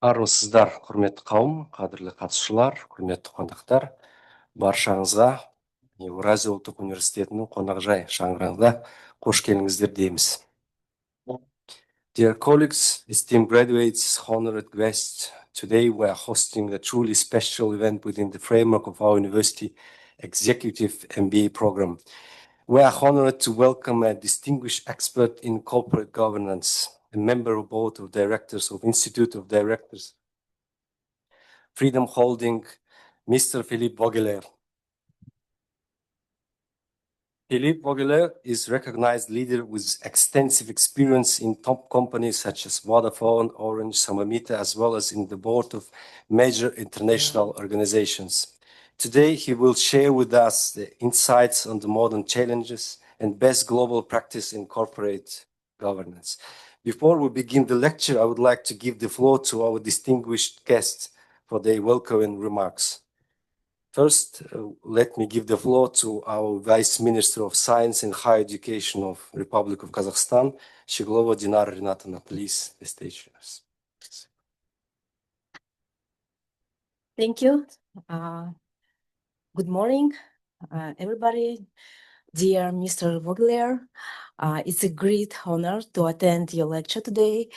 Армысыздар, құрметті қауым, қадірлі қатысушылар, құрметті қонақтар. Баршаңызға Еуразия ұлттық университетінің қонақжай шаңырағында қош келдіңіздер дейміз. Dear colleagues, esteemed graduates, honored guests, today we are hosting a truly special event within the framework of our university executive MBA program. We are honored to welcome a distinguished expert in corporate governance, a member of board of directors of Institute of Directors, Freedom Holding, Mr. Philipp Vogeleer. Philipp Vogeleer is a recognized leader with extensive experience in top companies such as Vodafone, Orange, Samamita, as well as in the board of major international organizations. Today, he will share with us the insights on the modern challenges and best global practice in corporate governance. Before we begin the lecture, I would like to give the floor to our distinguished guests for their welcoming remarks. First, let me give the floor to our Vice Minister of Science and Higher Education of Republic of Kazakhstan, Sheglova Dinara Renatovna. Please, the stage is yours. Thank you. Good morning, everybody. Dear Mr. Vogeleer, it's a great honor to attend your lecture today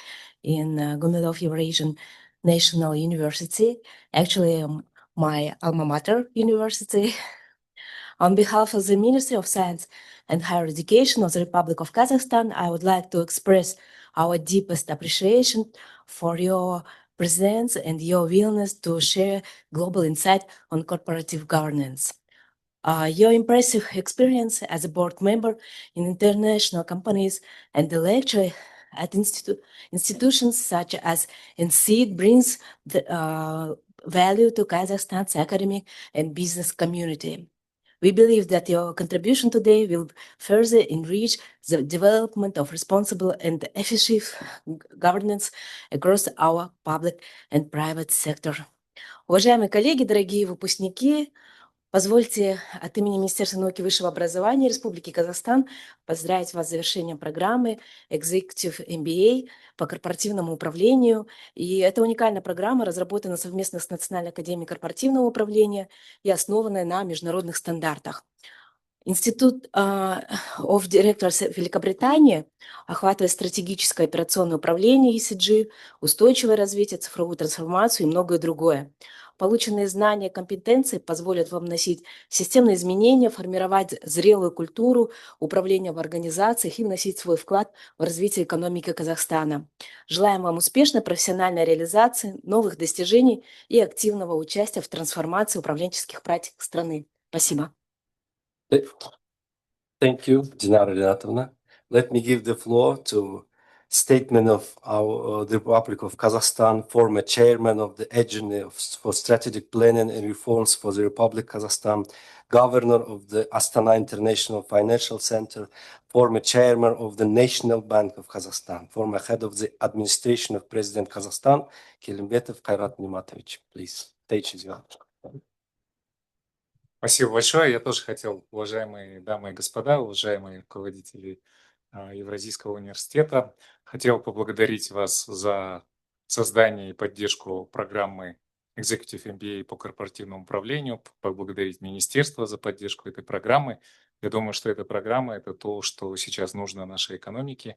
in Gumilov Eurasian National University, actually my alma mater university. On behalf of the Ministry of Science and Higher Education of the Republic of Kazakhstan, I would like to express our deepest appreciation for your presence and your willingness to share global insight on corporative governance. Your impressive experience as a board member in international companies and the lecturer at institutions such as NCED brings the, value to Kazakhstan's academic and business community. We believe that your contribution today will further enrich the development of responsible and efficient governance across our public and private sector. Уважаемые коллеги, дорогие выпускники, позвольте от имени Министерства науки и высшего образования Республики Казахстан поздравить вас с завершением программы Executive MBA по корпоративному управлению. И эта уникальная программа разработана совместно с Национальной академией корпоративного управления и основанная на международных стандартах. Институт of Directors Великобритании охватывает стратегическое операционное управление ECG, устойчивое развитие, цифровую трансформацию и многое другое. Полученные знания и компетенции позволят вам вносить системные изменения, формировать зрелую культуру управления в организациях и вносить свой вклад в развитие экономики Казахстана. Желаем вам успешной профессиональной реализации, новых достижений и активного участия в трансформации управленческих практик страны. Спасибо. Thank you, Dinara Renatovna. Let me give the floor to statement of the Republic of Kazakhstan, former chairman of the Agency for Strategic Planning and Reforms for the Republic of Kazakhstan, governor of the Astana International Financial Center, former chairman of the National Bank of Kazakhstan, former head of the administration of President Kazakhstan, Kelimbetov Kairat Nimatovich. Please, stage is yours. Спасибо большое. Я тоже хотел, уважаемые дамы и господа, уважаемые руководители Евразийского университета, хотел поблагодарить вас за создание и поддержку программы Executive MBA по корпоративному управлению, поблагодарить Министерство за поддержку этой программы. Я думаю, что эта программа – это то, что сейчас нужно нашей экономике,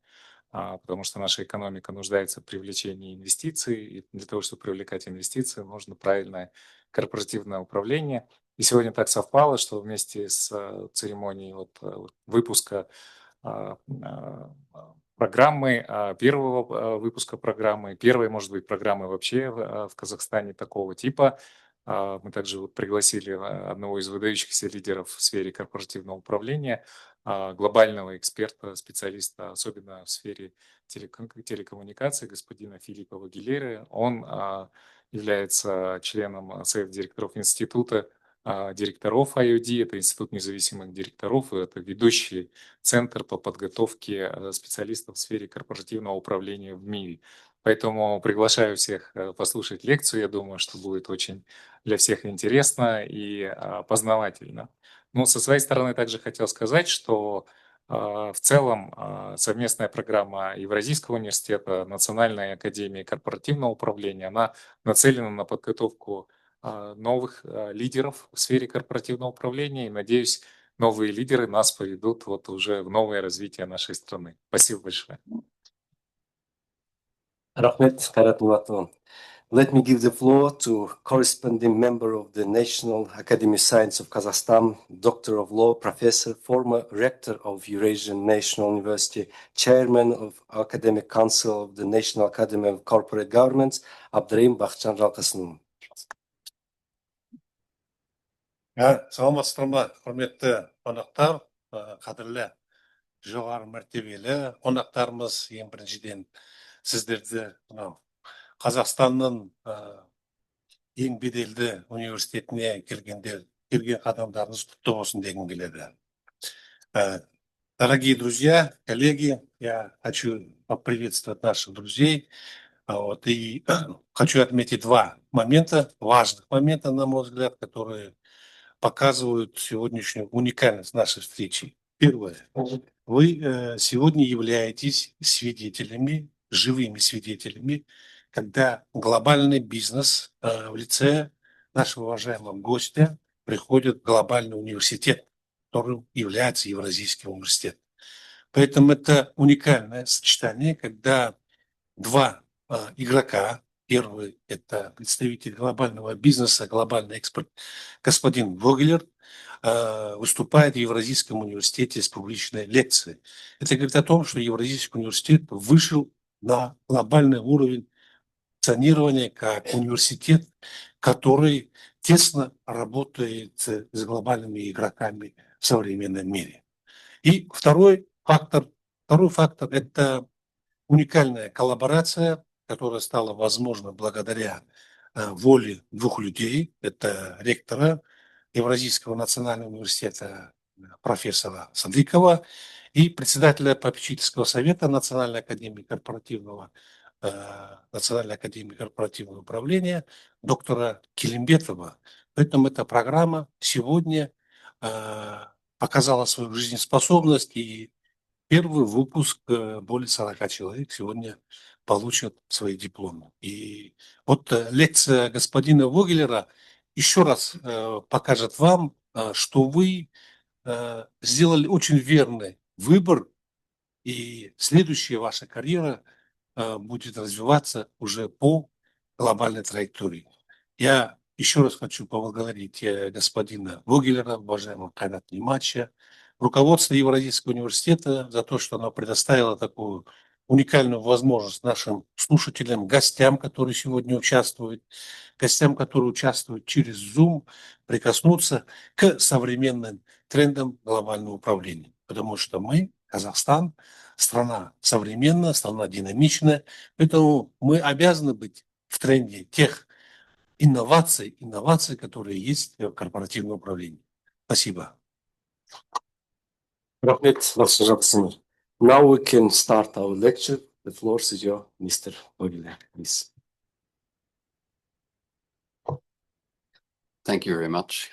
потому что наша экономика нуждается в привлечении инвестиций, и для того, чтобы привлекать инвестиции, нужно правильное корпоративное управление. И сегодня так совпало, что вместе с церемонией выпуска программы, первого выпуска программы, первой, может быть, программы вообще в Казахстане такого типа, мы также пригласили одного из выдающихся лидеров в сфере корпоративного управления, глобального эксперта, специалиста, особенно в сфере телекоммуникаций, господина Филиппа Вогелера. Он является членом совета директоров института директоров IOD, это Институт независимых директоров, и это ведущий центр по подготовке специалистов в сфере корпоративного управления в мире. Поэтому приглашаю всех послушать лекцию, я думаю, что будет очень для всех интересно и познавательно. Но со своей стороны также хотел сказать, что В целом, совместная программа Евразийского университета, Национальной академии корпоративного управления, она нацелена на подготовку новых лидеров в сфере корпоративного управления. И, надеюсь, новые лидеры нас поведут вот уже в новое развитие нашей страны. Спасибо большое. Rahmet, Kairat Muratov. Let me give the floor to corresponding member of the National Academy of Science of Kazakhstan, Doctor of Law, Professor, former Rector of Eurasian National University, Chairman of Academic Council of the National Academy of Corporate Governments, Abdurrahim Bakhchan Жалқасынов. Саламатсыздар ма, құрметті қонақтар, қадірлі жоғары мәртебелі қонақтарымыз, ең біріншіден сіздерді мынау Қазақстанның ең беделді университетіне келген қадамдарыңыз құтты болсын дегім келеді. Дорогие друзья, коллеги, я хочу поприветствовать наших друзей. И хочу отметить два момента, важных момента, на мой взгляд, которые показывают сегодняшнюю уникальность нашей встречи. Первое. Вы сегодня являетесь свидетелями, живыми свидетелями, когда глобальный бизнес в лице нашего уважаемого гостя приходит в глобальный университет, которым является Евразийский университет. Поэтому это уникальное сочетание, когда два игрока. Первый – это представитель глобального бизнеса, глобальный экспорт, господин Вогелер, выступает в Евразийском университете с публичной лекцией. Это говорит о том, что Евразийский университет вышел на глобальный уровень позиционирования как университет, который тесно работает с глобальными игроками в современном мире. И второй фактор – это уникальная коллаборация, которая стала возможна благодаря воле двух людей. Это ректора Евразийского национального университета профессора Садыкова и председателя попечительского совета Национальной академии корпоративного управления доктора Келимбетова. Поэтому эта программа сегодня показала свою жизнеспособность, и первый выпуск, более 40 человек сегодня получат свои дипломы. И вот лекция господина Вогелера еще раз покажет вам, что вы сделали очень верный выбор, и следующая ваша карьера будет развиваться уже по глобальной траектории. Я еще раз хочу поблагодарить господина Вогелера, уважаемого Кайрата Нимача, руководство Евразийского университета за то, что оно предоставило такую уникальную возможность нашим слушателям, гостям, которые сегодня участвуют, гостям, которые участвуют через Zoom, прикоснуться к современным трендам глобального управления. Потому что мы, Казахстан, страна современная, страна динамичная, поэтому мы обязаны быть в тренде тех инноваций, которые есть в корпоративном управлении. Спасибо. Rahmet, Bakhchan Жалқасынов. Now we can start our lecture. The floor is yours, Mr. Vogeleer, please. Thank you very much.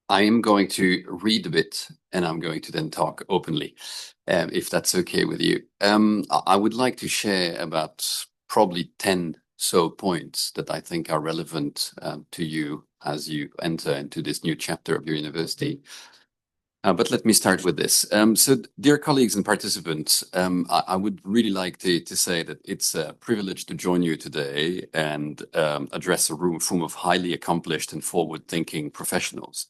I am going to read a bit and I'm going to then talk openly, if that's okay with you. I would like to share about probably 10 points that I think are relevant to you as you enter into this new chapter of your university. But let me start with this. So, dear colleagues and participants, I would really like to say that it's a privilege to join you today and address a room full of highly accomplished and forward-thinking professionals,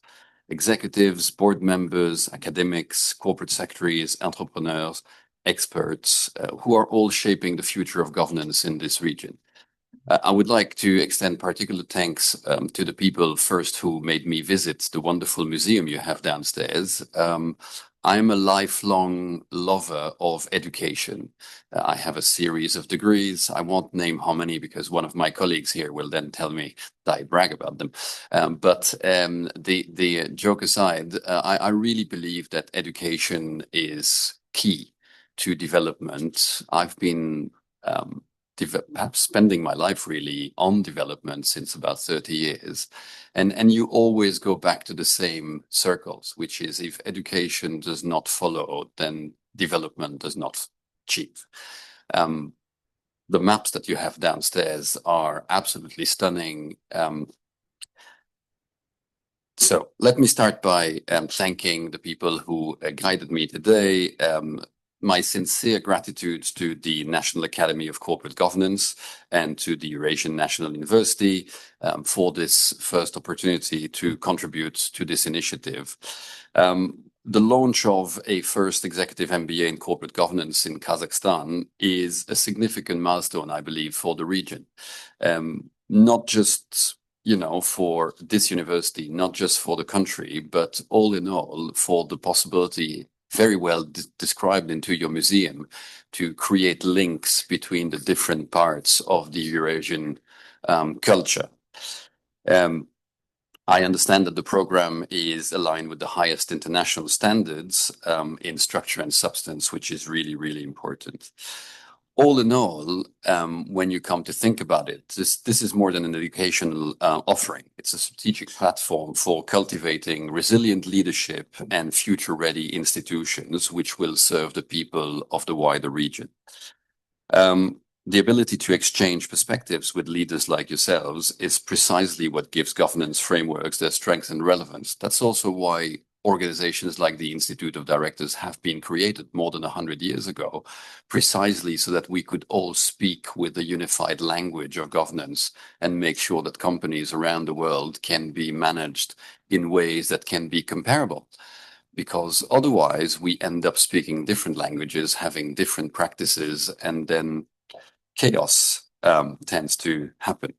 executives, board members, academics, corporate secretaries, entrepreneurs, experts, who are all shaping the future of governance in this region. I would like to extend particular thanks to the people first who made me visit the wonderful museum you have downstairs. I'm a lifelong lover of education. I have a series of degrees. I won't name how many because one of my colleagues here will then tell me that I brag about them. But the joke aside, I really believe that education is key to development. I've been perhaps spending my life really on development since about 30 years. And you always go back to the same circles, which is if education does not follow, then development does not achieve. The maps that you have downstairs are absolutely stunning. So let me start by thanking the people who guided me today. My sincere gratitude to the National Academy of Corporate Governance and to the Eurasian National University for this first opportunity to contribute to this initiative. The launch of a first executive MBA in corporate governance in Kazakhstan is a significant milestone, I believe, for the region. Not just for this university, not just for the country, but all in all, for the possibility, very well described into your museum, to create links between the different parts of the Eurasian culture. I understand that the program is aligned with the highest international standards in structure and substance, which is really, really important. All in all, when you come to think about it, this is more than an educational offering. It's a strategic platform for cultivating resilient leadership and future-ready institutions, which will serve the people of the wider region. The ability to exchange perspectives with leaders like yourselves is precisely what gives governance frameworks their strength and relevance. That's also why organizations like the Institute of Directors have been created more than 100 years ago, precisely so that we could all speak with a unified language of governance and make sure that companies around the world can be managed in ways that can be comparable. Because otherwise we end up speaking different languages, having different practices, and then chaos tends to happen.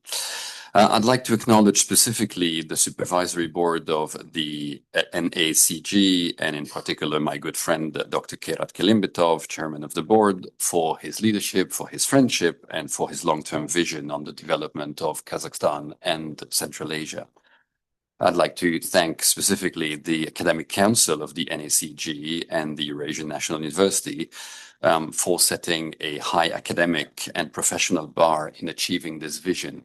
I'd like to acknowledge specifically the supervisory board of the NACG, and in particular my good friend, Dr. Kerat Kelimbetov, chairman of the board, for his leadership, for his friendship, and for his long-term vision on the development of Kazakhstan and Central Asia. I'd like to thank specifically the Academic Council of the NACG and the Eurasian National University for setting a high academic and professional bar in achieving this vision.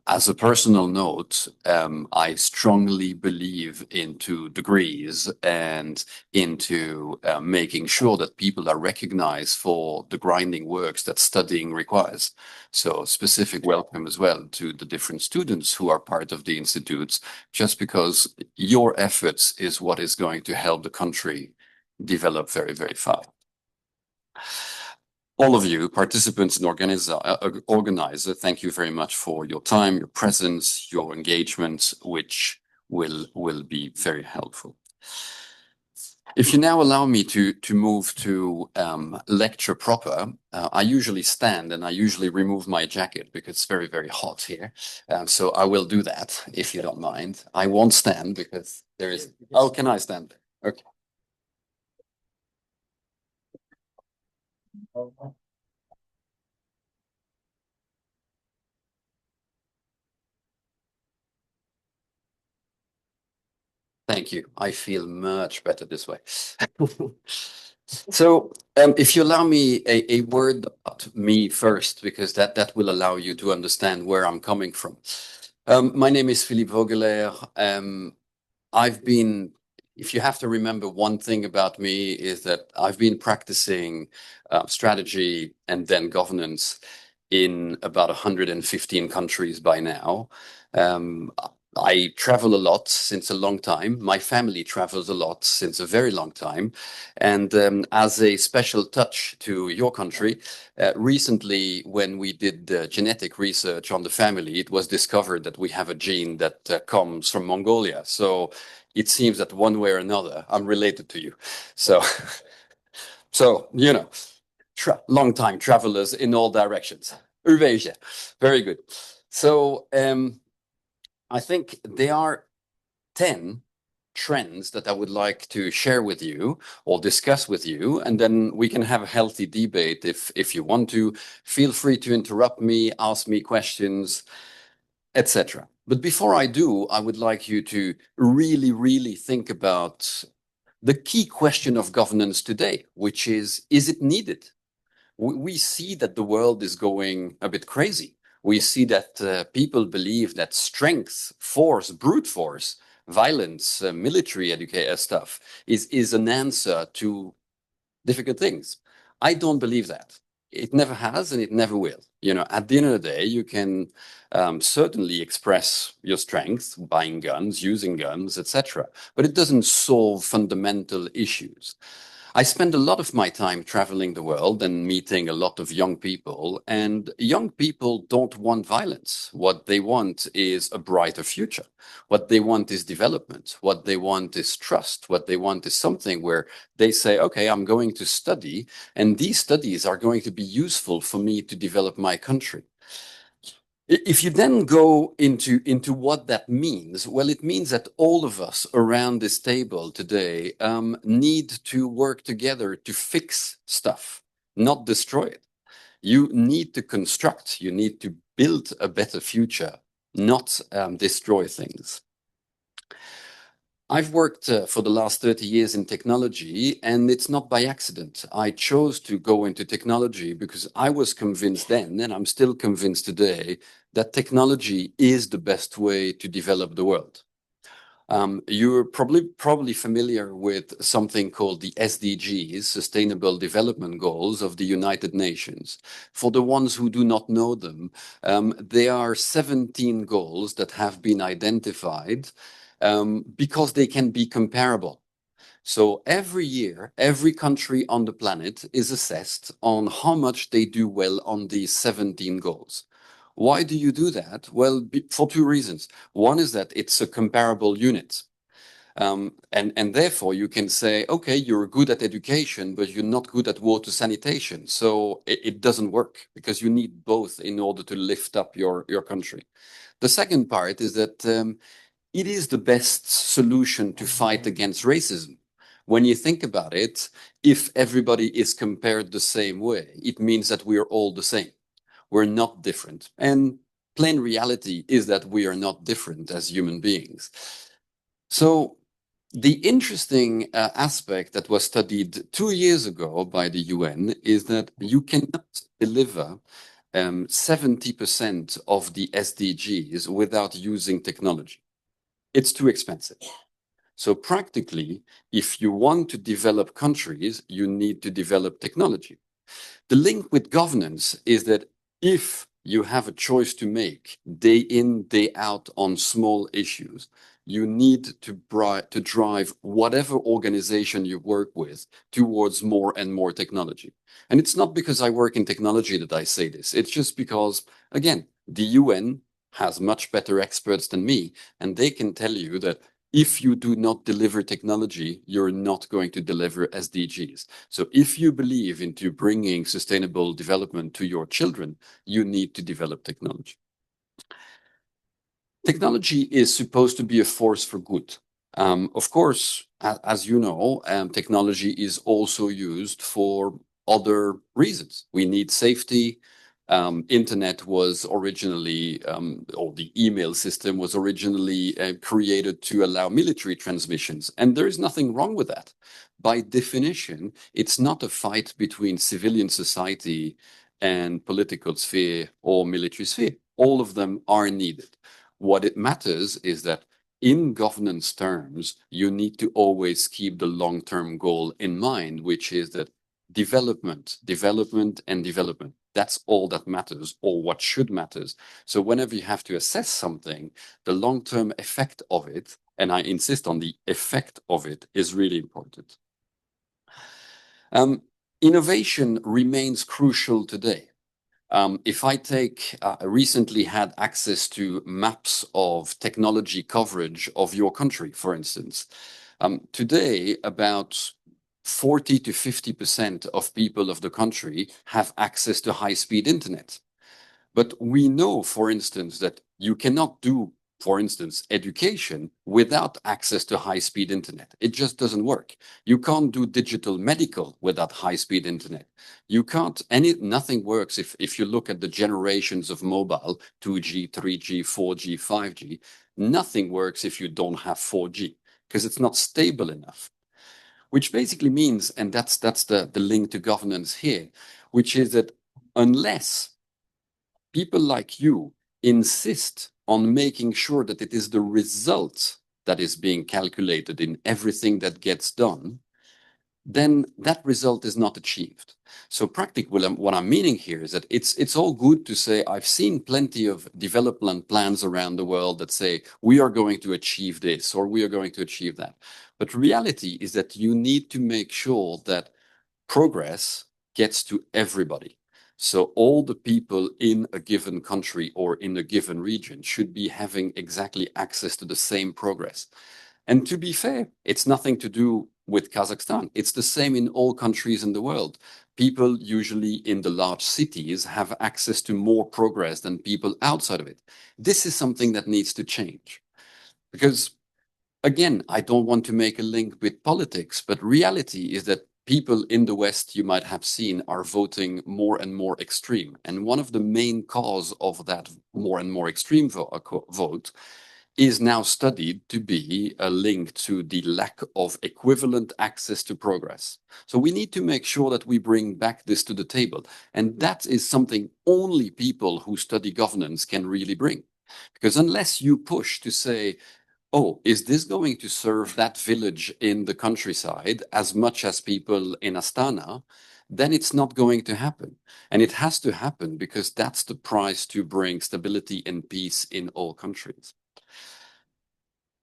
As a personal note, I strongly believe into degrees and into making sure that people are recognized for the grinding works that studying requires. So specific welcome as well to the different students who are part of the institutes, just because your efforts is what is going to help the country develop very, very fast. All of you, participants and organizer, thank you very much for your time, your presence, your engagement, which will be very helpful. If you now allow me to move to lecture proper, I usually stand and I usually remove my jacket because it's very, very hot here. So I will do that if you don't mind. I won't stand because there is... Oh, can I stand? Okay. Thank you. I feel much better this way. So if you allow me a word about me first, because that will allow you to understand where I'm coming from. My name is Philipp Vogeleer. If you have to remember one thing about me, is that I've been practicing strategy and then governance in about 115 countries by now. I travel a lot since a long time. My family travels a lot since a very long time. And as a special touch to your country, recently when we did genetic research on the family, it was discovered that we have a gene that comes from Mongolia. So it seems that one way or another, I'm related to you. So, long time travelers in all directions. Eurasia, very good. So, I think there are 10 trends that I would like to share with you or discuss with you, and then we can have a healthy debate if you want to. Feel free to interrupt me, ask me questions, etc. But before I do, I would like you to really, really think about the key question of governance today, which is it needed? we see that the world is going a bit crazy. We see that people believe that strength, force, brute force, violence, military stuff is an answer to difficult things. I don't believe that. It never has and it never will. You know, at the end of the day, you can certainly express your strength, buying guns, using guns, etc. But it doesn't solve fundamental issues. I spend a lot of my time traveling the world and meeting a lot of young people, and young people don't want violence. What they want is a brighter future. What they want is development. What they want is trust. What they want is something where they say, okay, I'm going to study, and these studies are going to be useful for me to develop my country. If you then go into what that means, well, it means that all of us around this table today need to work together to fix stuff, not destroy it. You need to construct, you need to build a better future, not destroy things. I've worked for the last 30 years in technology, and it's not by accident. I chose to go into technology because I was convinced then, and I'm still convinced today, that technology is the best way to develop the world. You're probably familiar with something called the SDGs, Sustainable Development Goals of the United Nations. For the ones who do not know them, there are 17 goals that have been identified because they can be comparable. So every year, every country on the planet is assessed on how much they do well on these 17 goals. Why do you do that? Well, for two reasons. One is that it's a comparable unit. And therefore you can say, okay, you're good at education, but you're not good at water sanitation. So it doesn't work because you need both in order to lift up your country. The second part is that it is the best solution to fight against racism. When you think about it, if everybody is compared the same way, it means that we are all the same. We're not different. And plain reality is that we are not different as human beings. So the interesting aspect that was studied 2 years ago by the UN is that you cannot deliver 70% of the SDGs without using technology. It's too expensive. So practically, if you want to develop countries, you need to develop technology. The link with governance is that if you have a choice to make day in, day out on small issues, you need to drive whatever organization you work with towards more and more technology. And it's not because I work in technology that I say this. It's just because, again, the UN has much better experts than me, and they can tell you that if you do not deliver technology, you're not going to deliver SDGs. So if you believe into bringing sustainable development to your children, you need to develop technology. Technology is supposed to be a force for good. Of course, as you know, technology is also used for other reasons. We need safety. Internet was originally, or the email system was originally created to allow military transmissions. And there is nothing wrong with that. By definition, it's not a fight between civilian society and political sphere or military sphere. All of them are needed. What it matters is that in governance terms, you need to always keep the long-term goal in mind, which is that development, and development. That's all that matters, or what should matters. So whenever you have to assess something, the long-term effect of it, and I insist on the effect of it, is really important. Innovation remains crucial today. If I take, recently had access to maps of technology coverage of your country, for instance. Today, about 40 to 50% of people of the country have access to high-speed internet. But we know, for instance, that you cannot do, for instance, education without access to high-speed internet. It just doesn't work. You can't do digital medical without high-speed internet. You can't, nothing works if you look at the generations of mobile, 2G, 3G, 4G, 5G, nothing works if you don't have 4G because it's not stable enough. Which basically means, and that's the link to governance here, which is that unless people like you insist on making sure that it is the result that is being calculated in everything that gets done, then that result is not achieved. So practically, what I'm meaning here is that it's all good to say, I've seen plenty of development plans around the world that say, we are going to achieve this, or we are going to achieve that. But reality is that you need to make sure that progress gets to everybody. So all the people in a given country or in a given region should be having exactly access to the same progress. And to be fair, it's nothing to do with Kazakhstan. It's the same in all countries in the world. People usually in the large cities have access to more progress than people outside of it. This is something that needs to change. Because, again, I don't want to make a link with politics, but reality is that people in the West, you might have seen, are voting more and more extreme. And one of the main cause of that more and more extreme vote is now studied to be a link to the lack of equivalent access to progress. So we need to make sure that we bring back this to the table. And that is something only people who study governance can really bring. Because unless you push to say, oh, is this going to serve that village in the countryside as much as people in Astana, then it's not going to happen. And it has to happen because that's the price to bring stability and peace in all countries.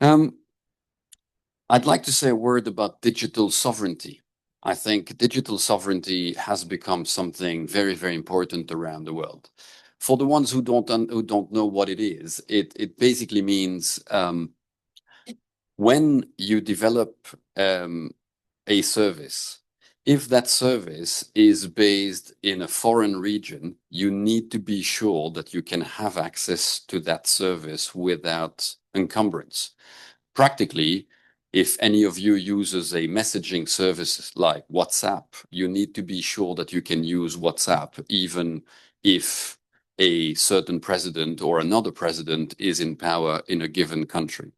I'd like to say a word about digital sovereignty. I think digital sovereignty has become something very, very important around the world. For the ones who don't know what it is, it basically means when you develop a service, if that service is based in a foreign region, you need to be sure that you can have access to that service without encumbrance. Practically, if any of you uses a messaging service like WhatsApp, you need to be sure that you can use WhatsApp, even if a certain president or another president is in power in a given country.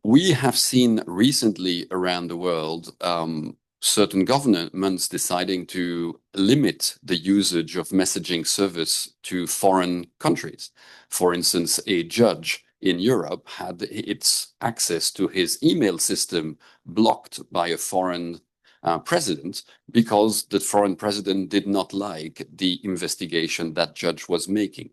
We have seen recently around the world certain governments deciding to limit the usage of messaging service to foreign countries. For instance, a judge in Europe had its access to his email system blocked by a foreign president because the foreign president did not like the investigation that judge was making.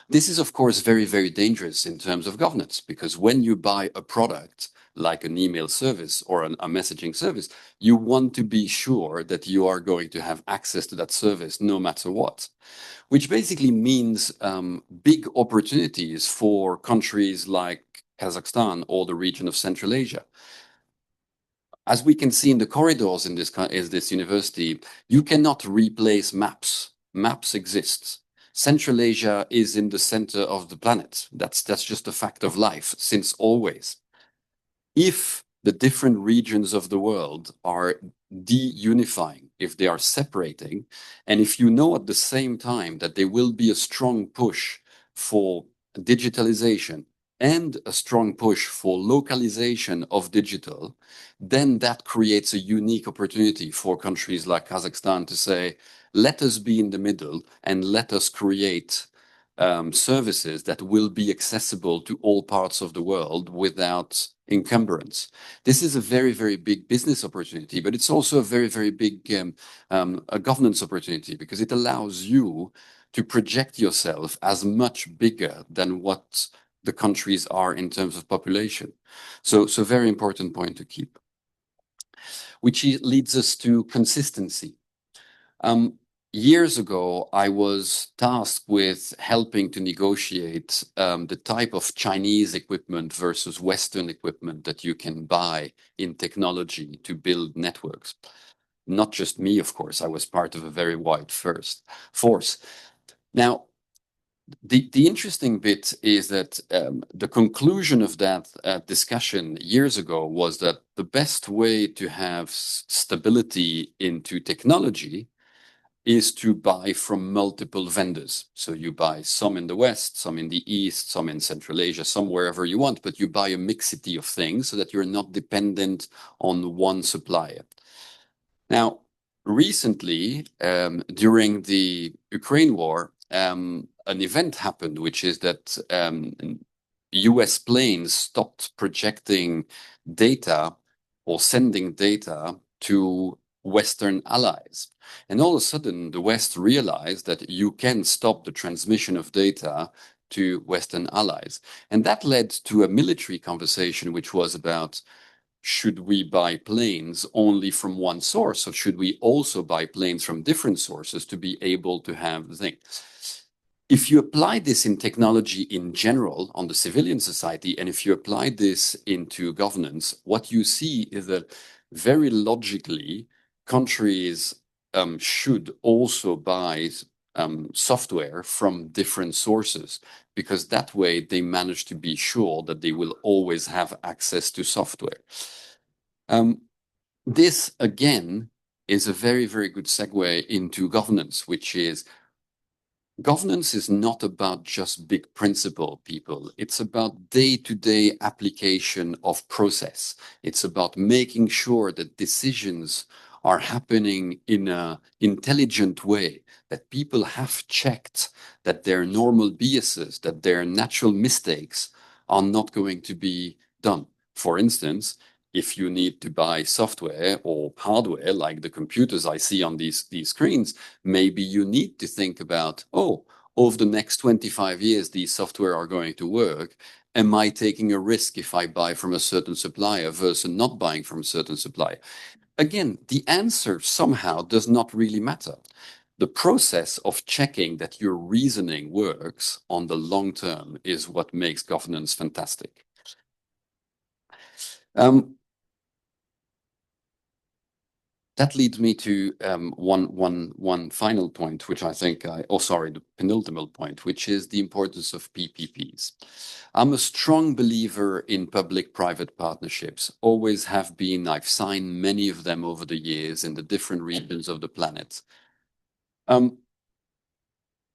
This is, of course, very, very dangerous in terms of governance, because when you buy a product like an email service or a messaging service, you want to be sure that you are going to have access to that service no matter what, which basically means big opportunities for countries like Kazakhstan or the region of Central Asia. As we can see in the corridors in this university, you cannot replace maps. Maps exist. Central Asia is in the center of the planet. That's just a fact of life since always. If the different regions of the world are de-unifying, if they are separating, and if you know at the same time that there will be a strong push for digitalization and a strong push for localization of digital, then that creates a unique opportunity for countries like Kazakhstan to say, let us be in the middle and let us create services that will be accessible to all parts of the world without encumbrance. This is a very, very big business opportunity, but it's also a very, very big a governance opportunity, because it allows you to project yourself as much bigger than what the countries are in terms of population. So very important point to keep. Which leads us to consistency. Years ago, I was tasked with helping to negotiate the type of Chinese equipment versus Western equipment that you can buy in technology to build networks. Not just me, of course, I was part of a very wide force. Now, the interesting bit is that the conclusion of that discussion years ago was that the best way to have stability into technology is to buy from multiple vendors. So you buy some in the West, some in the East, some in Central Asia, some wherever you want, but you buy a mixity of things so that you're not dependent on one supplier. Now, recently, during the Ukraine war, an event happened, which is that US planes stopped projecting data or sending data to Western allies. And all of a sudden, the West realized that you can stop the transmission of data to Western allies. And that led to a military conversation, which was about, should we buy planes only from one source, or should we also buy planes from different sources to be able to have the thing? If you apply this in technology in general on the civilian society, and if you apply this into governance, what you see is that very logically, countries should also buy software from different sources, because that way they manage to be sure that they will always have access to software. This, again, is a very, very good segue into governance, which is governance is not about just big principle, people. It's about day-to-day application of process. It's about making sure that decisions are happening in an intelligent way, that people have checked that their normal biases, that their natural mistakes are not going to be done. For instance, if you need to buy software or hardware, like the computers I see on these screens, maybe you need to think about, oh, over the next 25 years, these software are going to work. Am I taking a risk if I buy from a certain supplier versus not buying from a certain supplier? Again, the answer somehow does not really matter. The process of checking that your reasoning works on the long term is what makes governance fantastic. That leads me to one final point, which I think, the penultimate point, which is the importance of PPPs. I'm a strong believer in public-private partnerships, always have been. I've signed many of them over the years in the different regions of the planet.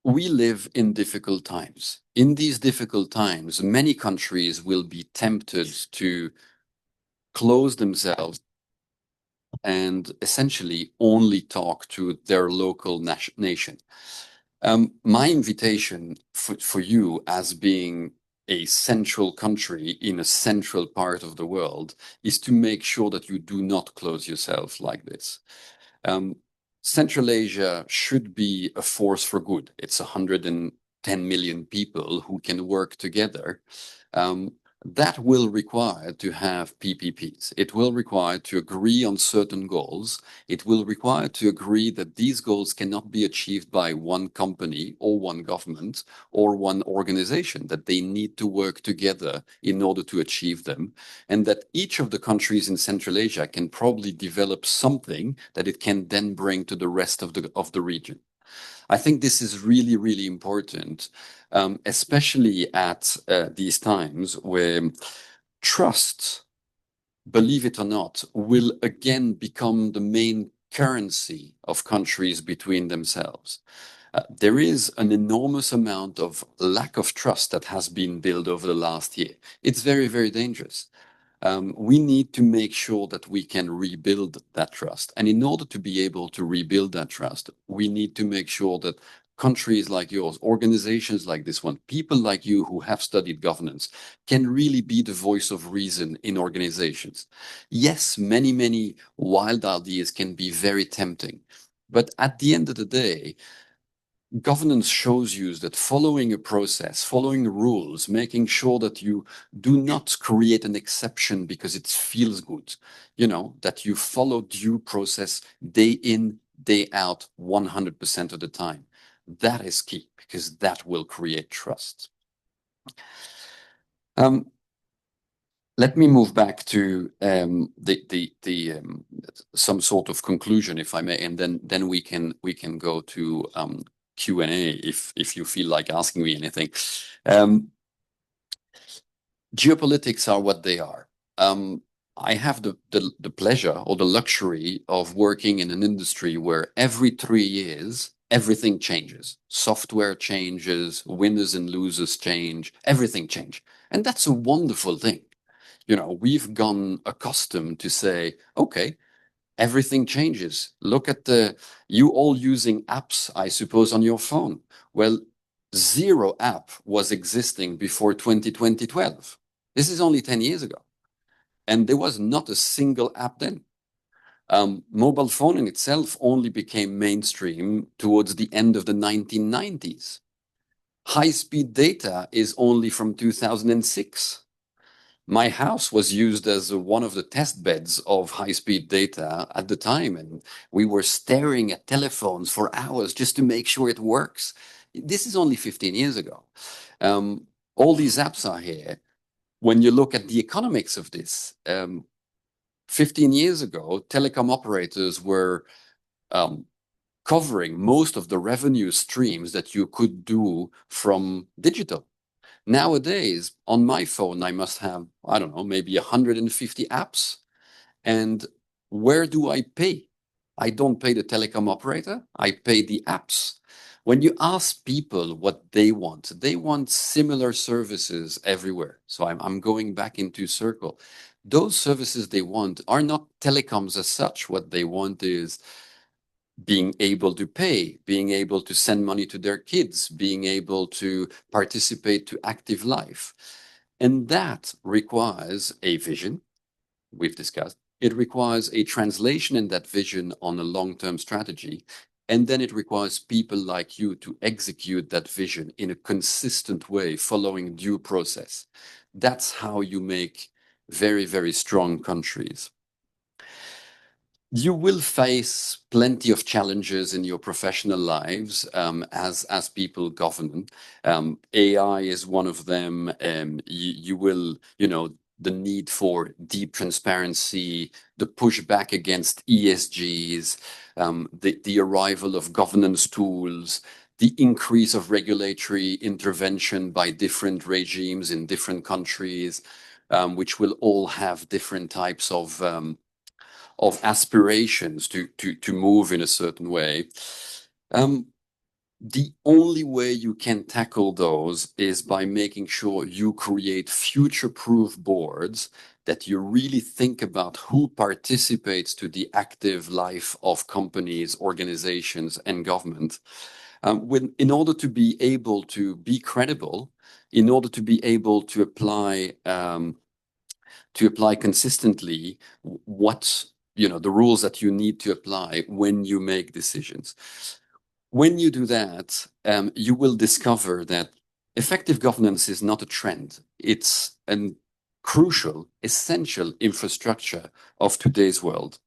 We live in difficult times. In these difficult times, many countries will be tempted to close themselves and essentially only talk to their local nation. My invitation for you, as being a central country in a central part of the world, is to make sure that you do not close yourself like this. Central Asia should be a force for good. It's 110 million people who can work together. That will require to have PPPs. It will require to agree on certain goals. It will require to agree that these goals cannot be achieved by one company or one government or one organization, that they need to work together in order to achieve them, and that each of the countries in Central Asia can probably develop something that it can then bring to the rest of the region. I think this is really, really important, especially at these times where trust, believe it or not, will again become the main currency of countries between themselves. There is an enormous amount of lack of trust that has been built over the last year. It's very, very dangerous. We need to make sure that we can rebuild that trust. And in order to be able to rebuild that trust, we need to make sure that countries like yours, organizations like this one, people like you who have studied governance, can really be the voice of reason in organizations. Yes, many, many wild ideas can be very tempting. But at the end of the day, governance shows you that following a process, following rules, making sure that you do not create an exception because it feels good, that you follow due process day in, day out, 100% of the time. That is key, because that will create trust. Let me move back to some sort of conclusion, if I may, and then we can go to Q&A if you feel like asking me anything. Geopolitics are what they are. I have the pleasure or the luxury of working in an industry where every 3 years, everything changes. Software changes, winners and losers change, everything changes. And that's a wonderful thing. We've gone accustomed to say, okay, everything changes. Look at you all using apps, I suppose, on your phone. Well, zero app was existing before 2012. This is only 10 years ago. And there was not a single app then. Mobile phone in itself only became mainstream towards the end of the 1990s. High-speed data is only from 2006. My house was used as one of the test beds of high-speed data at the time, and we were staring at telephones for hours just to make sure it works. This is only 15 years ago. All these apps are here. When you look at the economics of this, 15 years ago, telecom operators were covering most of the revenue streams that you could do from digital. Nowadays, on my phone, I must have, I don't know, maybe 150 apps. And where do I pay? I don't pay the telecom operator, I pay the apps. When you ask people what they want similar services everywhere. So I'm going back into circle. Those services they want are not telecoms as such. What they want is being able to pay, being able to send money to their kids, being able to participate to active life. And that requires a vision, we've discussed. It requires a translation in that vision on a long-term strategy. And then it requires people like you to execute that vision in a consistent way, following due process. That's how you make very, very strong countries. You will face plenty of challenges in your professional lives as people govern. AI is one of them. You will, the need for deep transparency, the pushback against ESGs, the arrival of governance tools, the increase of regulatory intervention by different regimes in different countries, which will all have different types of aspirations to move in a certain way. The only way you can tackle those is by making sure you create future-proof boards, that you really think about who participates to the active life of companies, organizations, and government. In order to be able to be credible, in order to be able to apply consistently the rules that you need to apply when you make decisions. When you do that, you will discover that effective governance is not a trend. It's a crucial, essential infrastructure of today's world.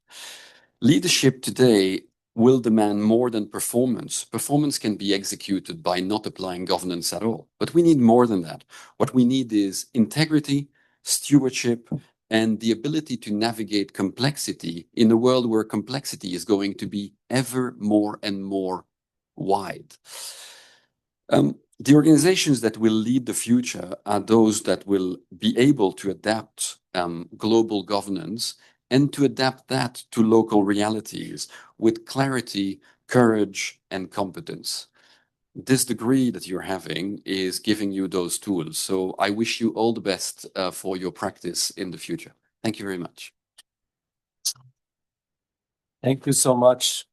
Leadership today will demand more than performance. Performance can be executed by not applying governance at all, but we need more than that. What we need is integrity, stewardship, and the ability to navigate complexity in a world where complexity is going to be ever more and more wide. The organizations that will lead the future are those that will be able to adapt global governance and to adapt that to local realities with clarity, courage, and competence. This degree that you're having is giving you those tools. So I wish you all the best for your practice in the future. Thank you very much. Thank you so much,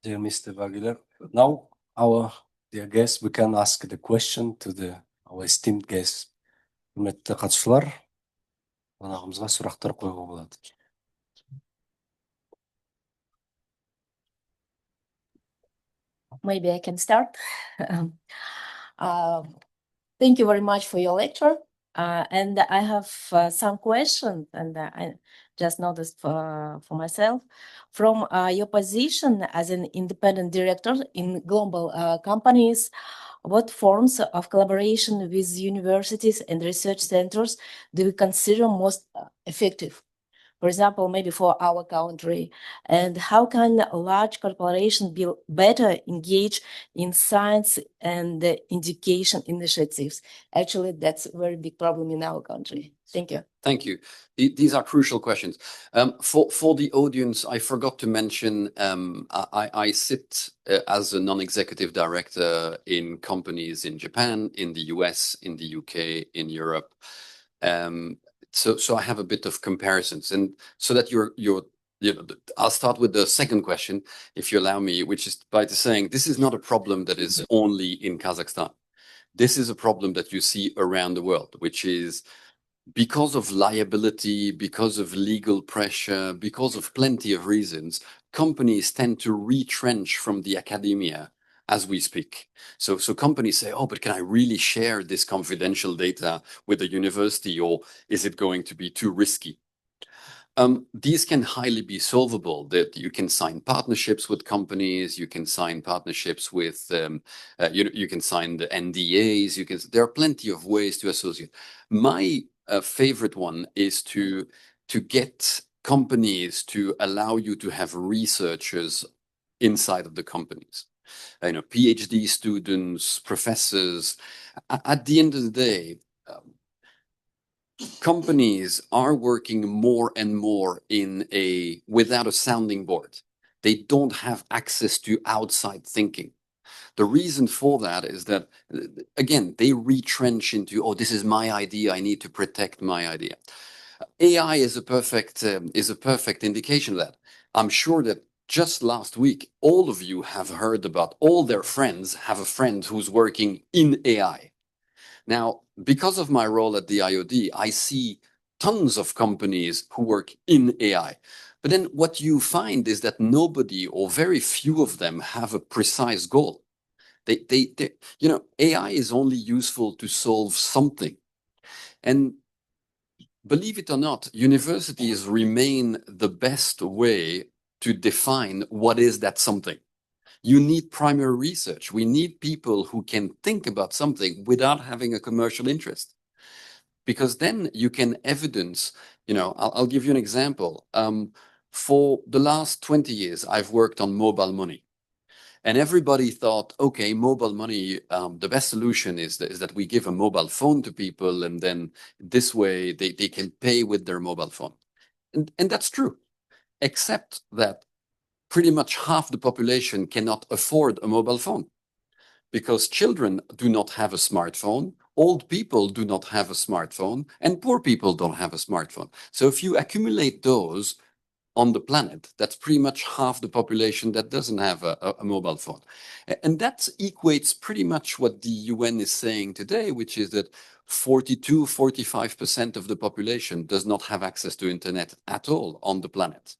dear Mr. Vogeleer. Now, our dear guest, we can ask the question to our esteemed guest. Құрметті қатысушылар, қонағымызға сұрақтар қоюға болады. Maybe I can start. Thank you very much for your lecture. And I have some questions, and I just noticed for myself. From your position as an independent director in global companies, what forms of collaboration with universities and research centers do you consider most effective? For example, maybe for our country, and how can a large corporation be better engaged in science and education initiatives? Actually, that's a very big problem in our country. Thank you. Thank you. These are crucial questions. For the audience, I forgot to mention, I sit as a non-executive director in companies in Japan, in the US, in the UK, in Europe. So I have a bit of comparisons, and so that your I'll start with the second question, if you allow me, which is by saying this is not a problem that is only in Kazakhstan. This is a problem that you see around the world, which is because of liability, because of legal pressure, because of plenty of reasons, companies tend to retrench from the academia as we speak. So companies say, oh, but can I really share this confidential data with the university, or is it going to be too risky? These can highly be solvable. That you can sign partnerships with companies, you can sign partnerships with, you can sign the NDAs. There are plenty of ways to associate. My favorite one is to get companies to allow you to have researchers inside of the companies. PhD students, professors. At the end of the day, companies are working more and more without a sounding board. They don't have access to outside thinking. The reason for that is that, again, they retrench into, oh, this is my idea, I need to protect my idea. AI is a perfect indication of that. I'm sure that just last week, all of you have heard about all their friends have a friend who's working in AI. Now, because of my role at the IOD, I see tons of companies who work in AI. But then what you find is that nobody or very few of them have a precise goal. AI is only useful to solve something. And believe it or not, universities remain the best way to define what is that something. You need primary research. We need people who can think about something without having a commercial interest. Because then you can evidence, I'll give you an example. For the last 20 years, I've worked on mobile money. And everybody thought, okay, mobile money, the best solution is that we give a mobile phone to people, and then this way they can pay with their mobile phone. And that's true, except that pretty much half the population cannot afford a mobile phone because children do not have a smartphone, old people do not have a smartphone, and poor people don't have a smartphone. So if you accumulate those on the planet, that's pretty much half the population that doesn't have a mobile phone. And that equates pretty much what the UN is saying today, which is that 45% of the population does not have access to internet at all on the planet.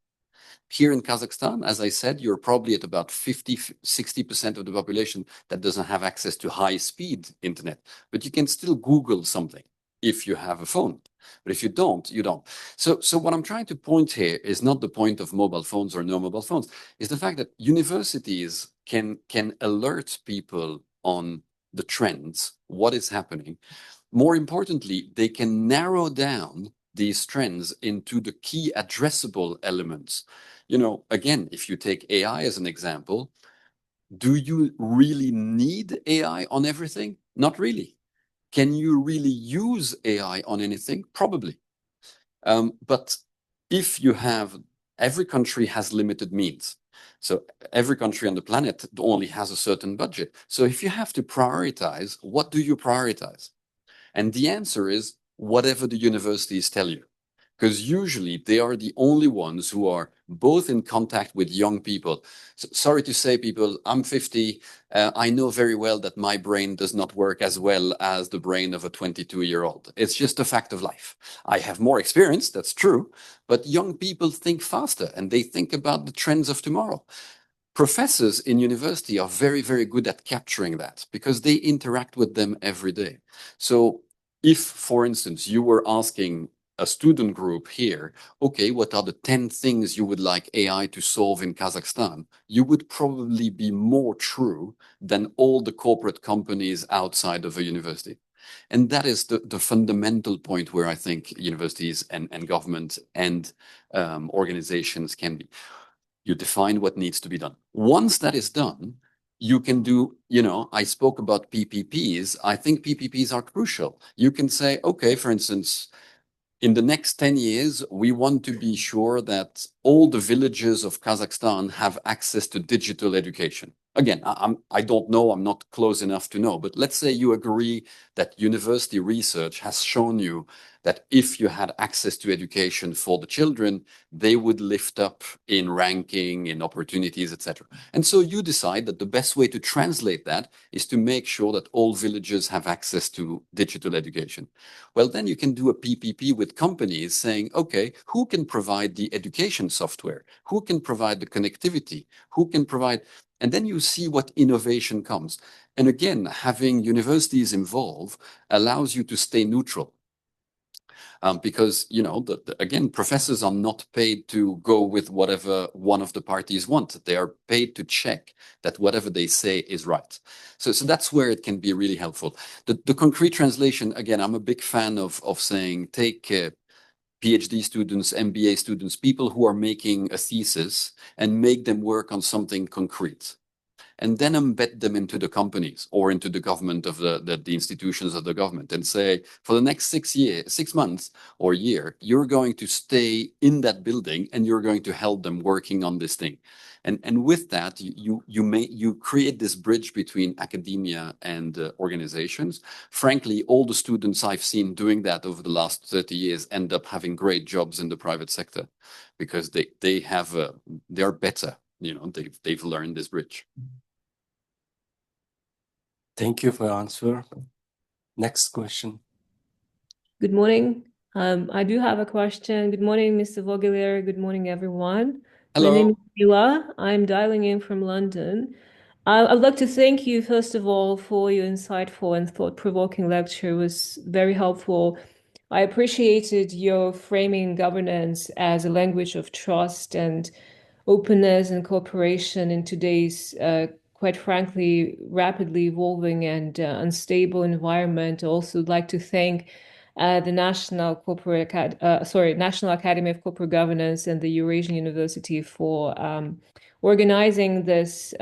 Here in Kazakhstan, as I said, you're probably at about 60% of the population that doesn't have access to high-speed internet. But you can still Google something if you have a phone. But if you don't, you don't. So what I'm trying to point here is not the point of mobile phones or no mobile phones. Is the fact that universities can alert people on the trends, what is happening. More importantly, they can narrow down these trends into the key addressable elements. Again, if you take AI as an example, do you really need AI on everything? Not really. Can you really use AI on anything? Probably. But if you have, every country has limited means. So every country on the planet only has a certain budget. So if you have to prioritize, what do you prioritize? And the answer is whatever the universities tell you. Because usually they are the only ones who are both in contact with young people. So, sorry to say, people, I'm 50. I know very well that my brain does not work as well as the brain of a 22-year-old. It's just a fact of life. I have more experience, that's true, but young people think faster and they think about the trends of tomorrow. Professors in university are very, very good at capturing that because they interact with them every day. So if, for instance, you were asking a student group here, okay, what are the 10 things you would like AI to solve in Kazakhstan? You would probably be more true than all the corporate companies outside of a university. And that is the fundamental point where I think universities and government and organizations can be. You define what needs to be done. Once that is done, you can do, I spoke about PPPs. I think PPPs are crucial. You can say, okay, for instance, in the next 10 years, we want to be sure that all the villages of Kazakhstan have access to digital education. Again, I don't know, I'm not close enough to know, but let's say you agree that university research has shown you that if you had access to education for the children, they would lift up in ranking, in opportunities, etc. And so you decide that the best way to translate that is to make sure that all villages have access to digital education. Well, then you can do a PPP with companies saying, okay, who can provide the education software? Who can provide the connectivity? Who can provide... And then you see what innovation comes. And again, having universities involved allows you to stay neutral. Because, you know, again, professors are not paid to go with whatever one of the parties want. They are paid to check that whatever they say is right. So that's where it can be really helpful. The concrete translation, again, I'm a big fan of saying, take PhD students, MBA students, people who are making a thesis, and make them work on something concrete. And then embed them into the companies or into the government of the institutions of the government and say, for the next 6 months or year, you're going to stay in that building and you're going to help them working on this thing. And with that, you create this bridge between academia and organizations. Frankly, all the students I've seen doing that over the last 30 years end up having great jobs in the private sector because they're better. You know, they've learned this bridge. Thank you for your answer. Next question. Good morning. I do have a question. Good morning, Mr. Vogeleer. Good morning, everyone. Hello. My name is Mila. I'm dialing in from London. I'd like to thank you, first of all, for your insightful and thought-provoking lecture. It was very helpful. I appreciated your framing governance as a language of trust and openness and cooperation in today's, quite frankly, rapidly evolving and unstable environment. I also would like to thank the National Academy of Corporate Governance and the Eurasian University for organizing this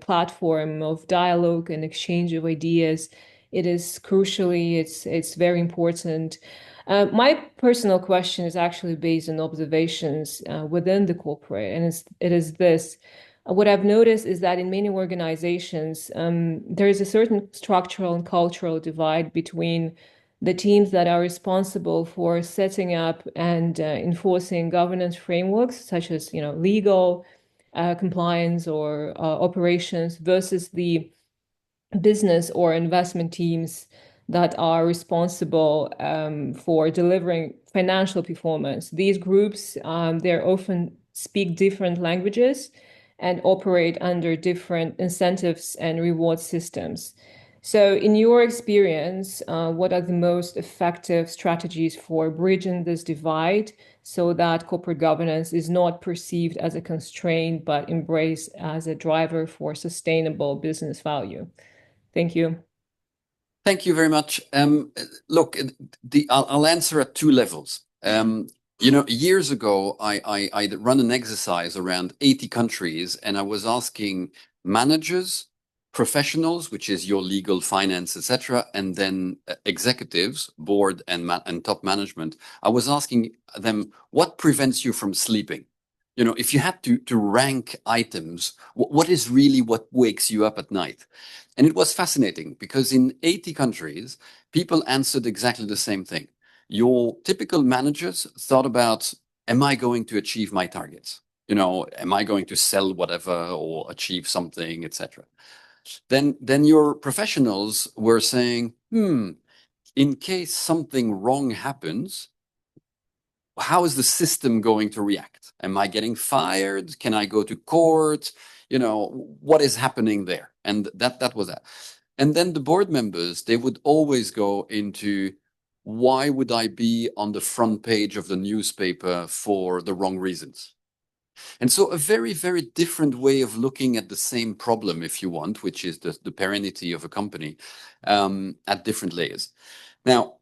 platform of dialogue and exchange of ideas. It is crucially, it's very important. My personal question is actually based on observations within the corporate, and it is this. What I've noticed is that in many organizations, there is a certain structural and cultural divide between the teams that are responsible for setting up and enforcing governance frameworks, such as, you know, legal compliance or operations, versus the business or investment teams that are responsible for delivering financial performance. These groups, they often speak different languages and operate under different incentives and reward systems. So in your experience, what are the most effective strategies for bridging this divide so that corporate governance is not perceived as a constraint, but embraced as a driver for sustainable business value? Thank you. Thank you very much. Look, I'll answer at two levels. You know, years ago, I run an exercise around 80 countries, and I was asking managers, professionals, which is your legal, finance, etc., and then executives, board and top management. I was asking them, what prevents you from sleeping? You know, if you had to rank items, what is really what wakes you up at night? And it was fascinating because in 80 countries, people answered exactly the same thing. Your typical managers thought about, am I going to achieve my targets? You know, am I going to sell whatever or achieve something, etc.? Then your professionals were saying, in case something wrong happens, how is the system going to react? Am I getting fired? Can I go to court? You know, what is happening there? And that was that. And then the board members, they would always go into, why would I be on the front page of the newspaper for the wrong reasons? And so a very, very different way of looking at the same problem, if you want, which is the perennity of a company at different layers. Now,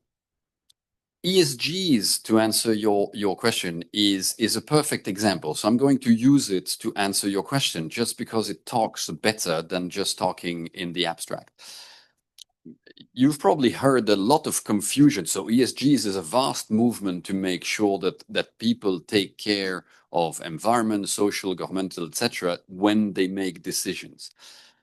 ESGs, to answer your question, is a perfect example. So I'm going to use it to answer your question just because it talks better than just talking in the abstract. You've probably heard a lot of confusion. So ESGs is a vast movement to make sure that people take care of environment, social, governmental, etc., when they make decisions.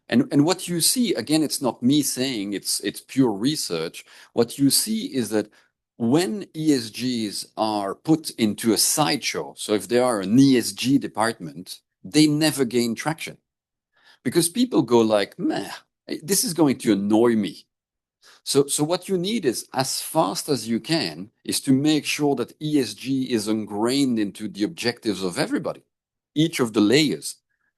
And what you see, again, it's not me saying, it's pure research. What you see is that when ESGs are put into a sideshow, so if they are an ESG department, they never gain traction. Because people go like, meh, this is going to annoy me. So what you need is, as fast as you can, is to make sure that ESG is ingrained into the objectives of everybody, each of the layers,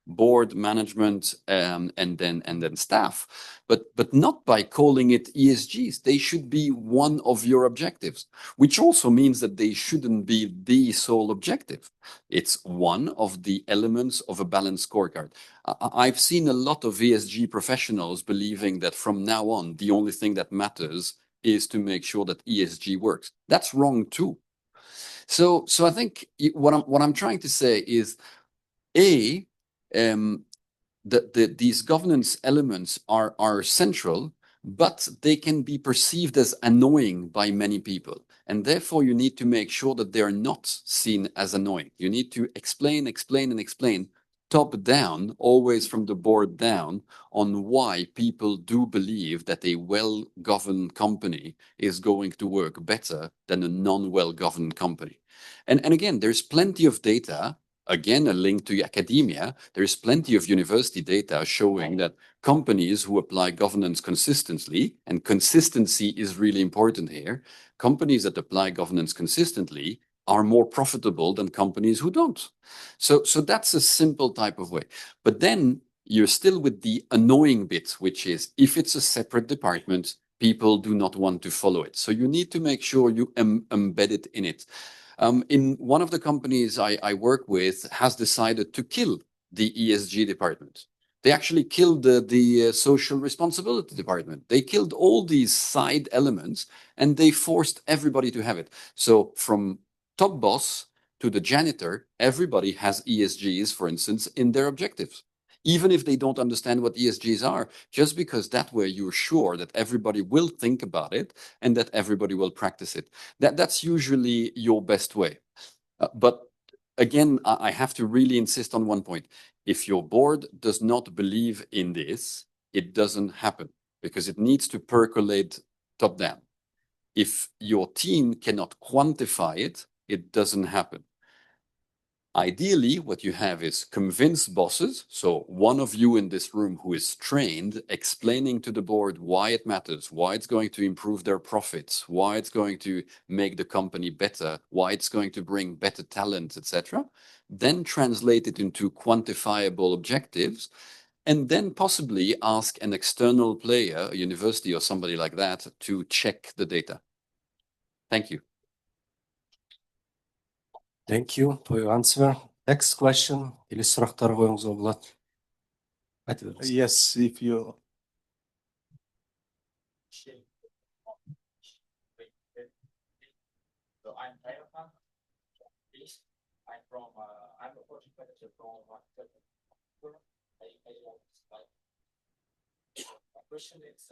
board, management, and then staff, but not by calling it ESGs. They should be one of your objectives, which also means that they shouldn't be the sole objective. It's one of the elements of a balanced scorecard. I've seen a lot of ESG professionals believing that from now on, the only thing that matters is to make sure that ESG works. That's wrong too. So I think what I'm trying to say is, these governance elements are central, but they can be perceived as annoying by many people. And therefore, you need to make sure that they're not seen as annoying. You need to explain, and explain, top down, always from the board down, on why people do believe that a well-governed company is going to work better than a non-well-governed company. And again, there's plenty of data. Again, a link to academia. There is plenty of university data showing that companies who apply governance consistently, and consistency is really important here, companies that apply governance consistently are more profitable than companies who don't. So that's a simple type of way. But then you're still with the annoying bit, which is if it's a separate department, people do not want to follow it. So you need to make sure you embed it in it. In one of the companies I work with has decided to kill the ESG department. They actually killed the social responsibility department. They killed all these side elements and they forced everybody to have it. So from top boss to the janitor, everybody has ESGs, for instance, in their objectives. Even if they don't understand what ESGs are, just because that way you're sure that everybody will think about it and that everybody will practice it. That's usually your best way. But again, I have to really insist on one point. If your board does not believe in this, it doesn't happen because it needs to percolate top down. If your team cannot quantify it, it doesn't happen. Ideally, what you have is convinced bosses. So one of you in this room who is trained, explaining to the board why it matters, why it's going to improve their profits, why it's going to make the company better, why it's going to bring better talent, etc. Then translate it into quantifiable objectives, and then possibly ask an external player, a university or somebody like that, to check the data. Thank you. Thank you for your answer. Next question. Келесі сұрақтар қойыңызға болады. Yes, if you. So I'm from I'm a project manager from my question is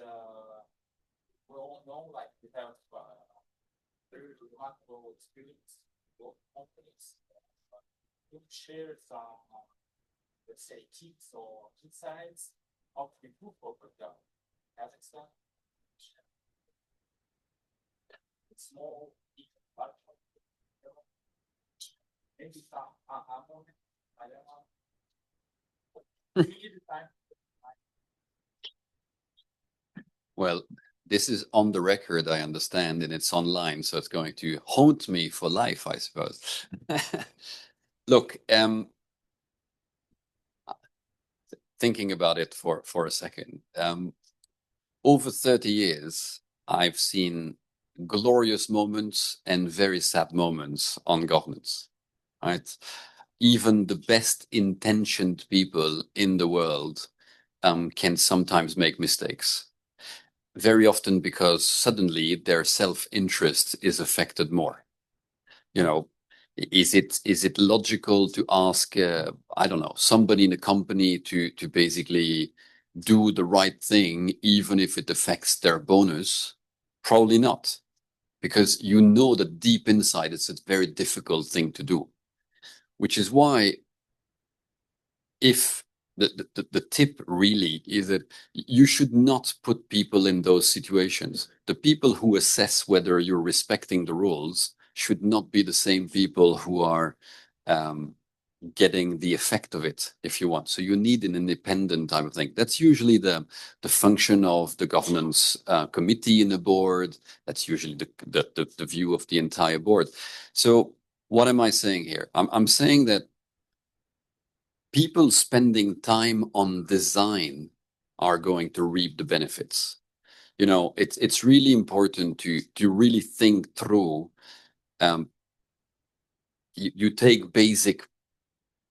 we all know like we have very remarkable experience with companies. You share some let's say tips or insights of the group of Kazakhstan. It's small, but maybe some I don't know. Well, this is on the record, I understand, and it's online, so it's going to haunt me for life, I suppose. Look, thinking about it for a second, over 30 years, I've seen glorious moments and very sad moments on governance, right? Even the best intentioned people in the world can sometimes make mistakes. Very often because suddenly their self-interest is affected more. You know, is it logical to ask, I don't know, somebody in a company to basically do the right thing, even if it affects their bonus? Probably not, because you know that deep inside it's a very difficult thing to do, which is why if the tip really is that you should not put people in those situations. The people who assess whether you're respecting the rules should not be the same people who are getting the effect of it, if you want. So you need an independent type of thing. That's usually the function of the governance committee in the board. That's usually the view of the entire board. So what am I saying here? I'm saying that people spending time on design are going to reap the benefits. You know, it's really important to really think through. You take basic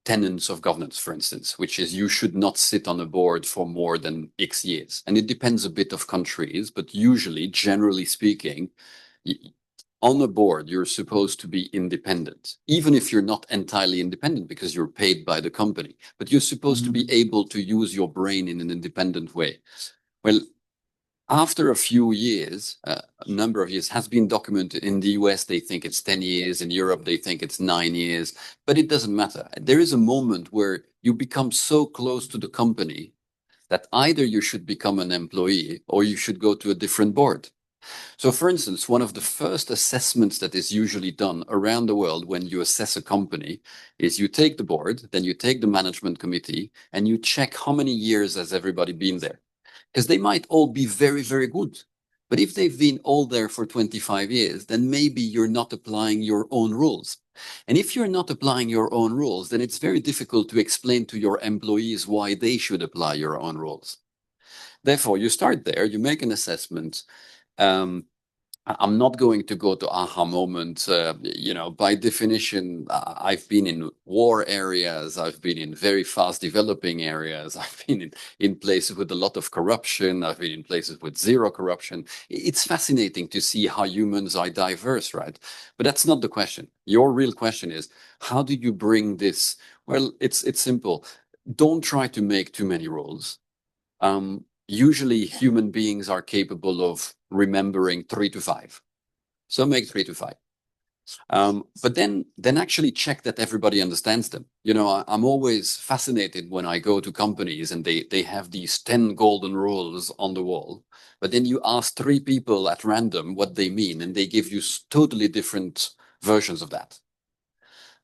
tenets of governance, for instance, which is you should not sit on a board for more than X years. And it depends a bit of countries, but usually, generally speaking, on a board, you're supposed to be independent, even if you're not entirely independent because you're paid by the company, but you're supposed to be able to use your brain in an independent way. Well, after a few years, a number of years has been documented. In the US, they think it's 10 years. In Europe, they think it's 9 years, but it doesn't matter. There is a moment where you become so close to the company that either you should become an employee or you should go to a different board. So for instance, one of the first assessments that is usually done around the world when you assess a company is you take the board, then you take the management committee, and you check how many years has everybody been there. Because they might all be very, very good. But if they've been all there for 25 years, then maybe you're not applying your own rules. And if you're not applying your own rules, then it's very difficult to explain to your employees why they should apply your own rules. Therefore, you start there, you make an assessment. I'm not going to go to aha moment. You know, by definition, I've been in war areas. I've been in very fast developing areas. I've been in places with a lot of corruption. I've been in places with zero corruption. It's fascinating to see how humans are diverse, right? But that's not the question. Your real question is, how do you bring this? Well, it's simple. Don't try to make too many rules. Usually human beings are capable of remembering 3 to 5. So make 3 to 5. But then actually check that everybody understands them. You know, I'm always fascinated when I go to companies and they have these 10 golden rules on the wall. But then you ask 3 people at random what they mean, and they give you totally different versions of that.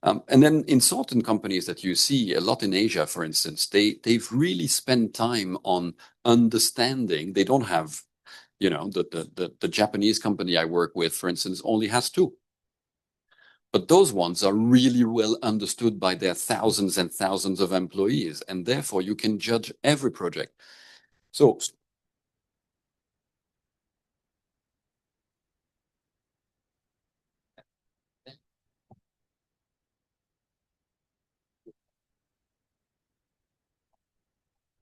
And then in certain companies that you see a lot in Asia, for instance, they've really spent time on understanding. They don't have, you know, the Japanese company I work with, for instance, only has 2. But those ones are really well understood by their thousands and thousands of employees, and therefore you can judge every project. So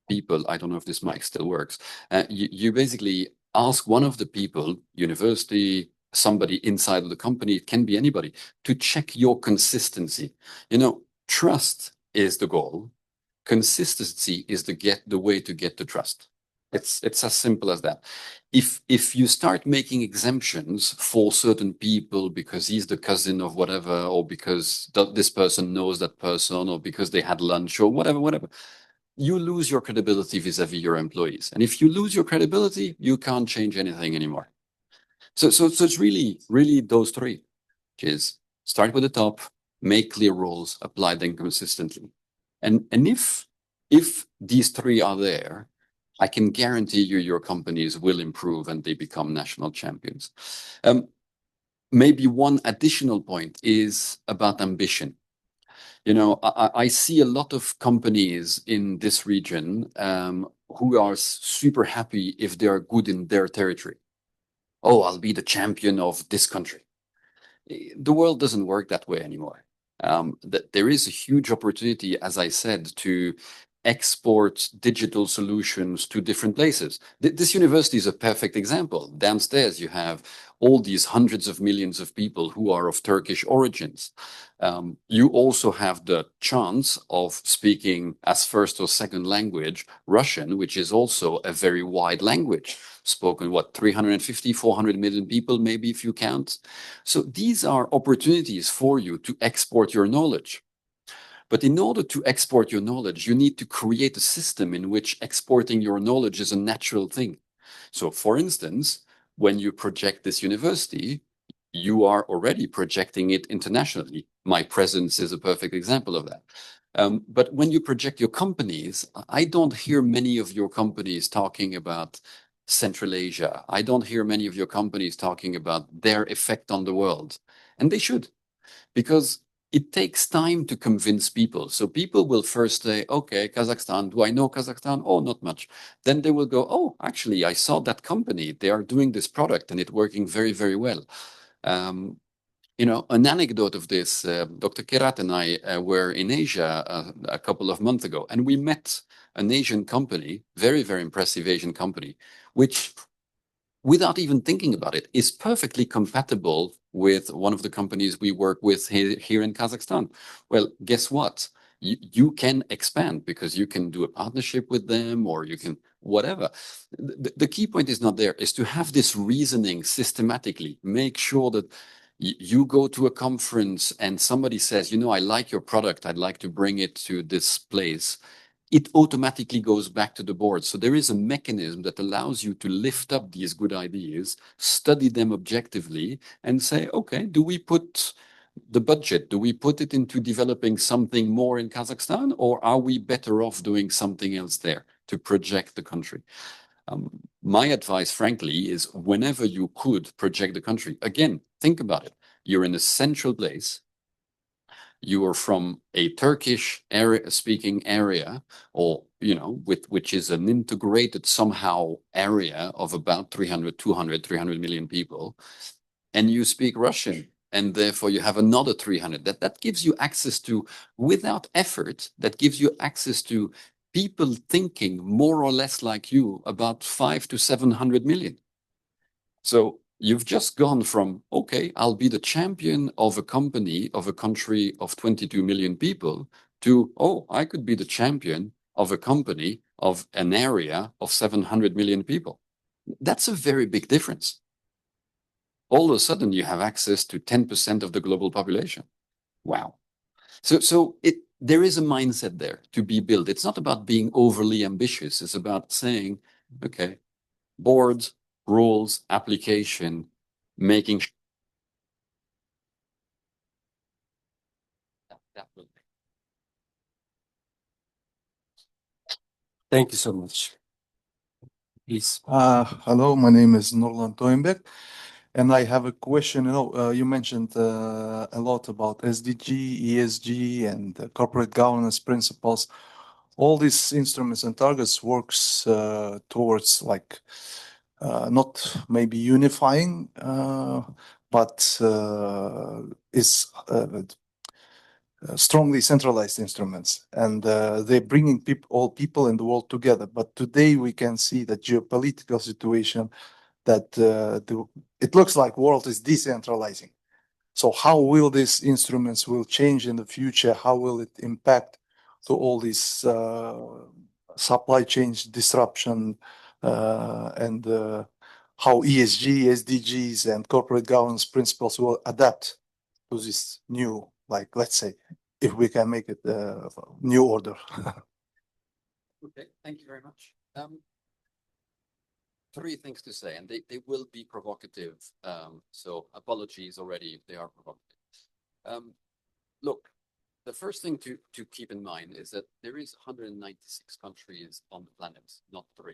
people, I don't know if this mic still works, you basically ask one of the people, university, somebody inside of the company, it can be anybody, to check your consistency. You know, trust is the goal. Consistency is the way to get the trust. It's as simple as that. If you start making exemptions for certain people because he's the cousin of whatever, or because this person knows that person, or because they had lunch, or whatever, you lose your credibility vis-a-vis your employees. And if you lose your credibility, you can't change anything anymore. So it's really those 3, which is start with the top, make clear rules, apply them consistently. And if these 3 are there, I can guarantee you your companies will improve and they become national champions. Maybe one additional point is about ambition. You know, I see a lot of companies in this region who are super happy if they are good in their territory. Oh, I'll be the champion of this country. The world doesn't work that way anymore. There is a huge opportunity, as I said, to export digital solutions to different places. This university is a perfect example. Downstairs, you have all these hundreds of millions of people who are of Turkish origins. You also have the chance of speaking as first or second language Russian, which is also a very wide language, spoken, 350, 400 million people, maybe if you count. So these are opportunities for you to export your knowledge. But in order to export your knowledge, you need to create a system in which exporting your knowledge is a natural thing. So for instance, when you project this university, you are already projecting it internationally. My presence is a perfect example of that. But when you project your companies, I don't hear many of your companies talking about Central Asia. I don't hear many of your companies talking about their effect on the world. And they should, because it takes time to convince people. So people will first say, okay, Kazakhstan, do I know Kazakhstan? Oh, not much. Then they will go, oh, actually, I saw that company. They are doing this product and it's working very, very well. You know, an anecdote of this, Dr. Kerat and I were in Asia a couple of months ago, and we met an Asian company, very, very impressive Asian company, which, without even thinking about it, is perfectly compatible with one of the companies we work with here in Kazakhstan. Well, guess what? You can expand because you can do a partnership with them, or you can whatever. The key point is not there, is to have this reasoning systematically. Make sure that you go to a conference and somebody says, you know, I like your product, I'd like to bring it to this place. It automatically goes back to the board. So there is a mechanism that allows you to lift up these good ideas, study them objectively, and say, okay, do we put the budget, do we put it into developing something more in Kazakhstan, or are we better off doing something else there to project the country? My advice, frankly, is whenever you could project the country, again, think about it. You're in a central place. You are from a Turkish speaking area, or, you know, which is an integrated somehow area of about 300 million people, and you speak Russian, and therefore you have another 300. That gives you access to, without effort, that gives you access to people thinking more or less like you about 500 to 700 million. So you've just gone from, okay, I'll be the champion of a company, of a country of 22 million people, to, oh, I could be the champion of a company of an area of 700 million people. That's a very big difference. All of a sudden you have access to 10% of the global population. Wow. So there is a mindset there to be built. It's not about being overly ambitious. It's about saying, okay, boards, rules, application, making that will be. Thank you so much. Please. Hello, my name is Nurlan Toyenbek, and I have a question. You know, you mentioned a lot about SDG, ESG, and corporate governance principles. All these instruments and targets works towards like not maybe unifying, but is strongly centralized instruments, and they're bringing all people in the world together. But today we can see the geopolitical situation that it looks like world is decentralizing. So how will these instruments will change in the future? How will it impact to all these supply chain disruption and how ESG, SDGs, and corporate governance principles will adapt to this new, like, let's say, if we can make it a new order. Okay, thank you very much. Three things to say, and they will be provocative. So apologies already if they are provocative. Look, the first thing to keep in mind is that there is 196 countries on the planet, not 3.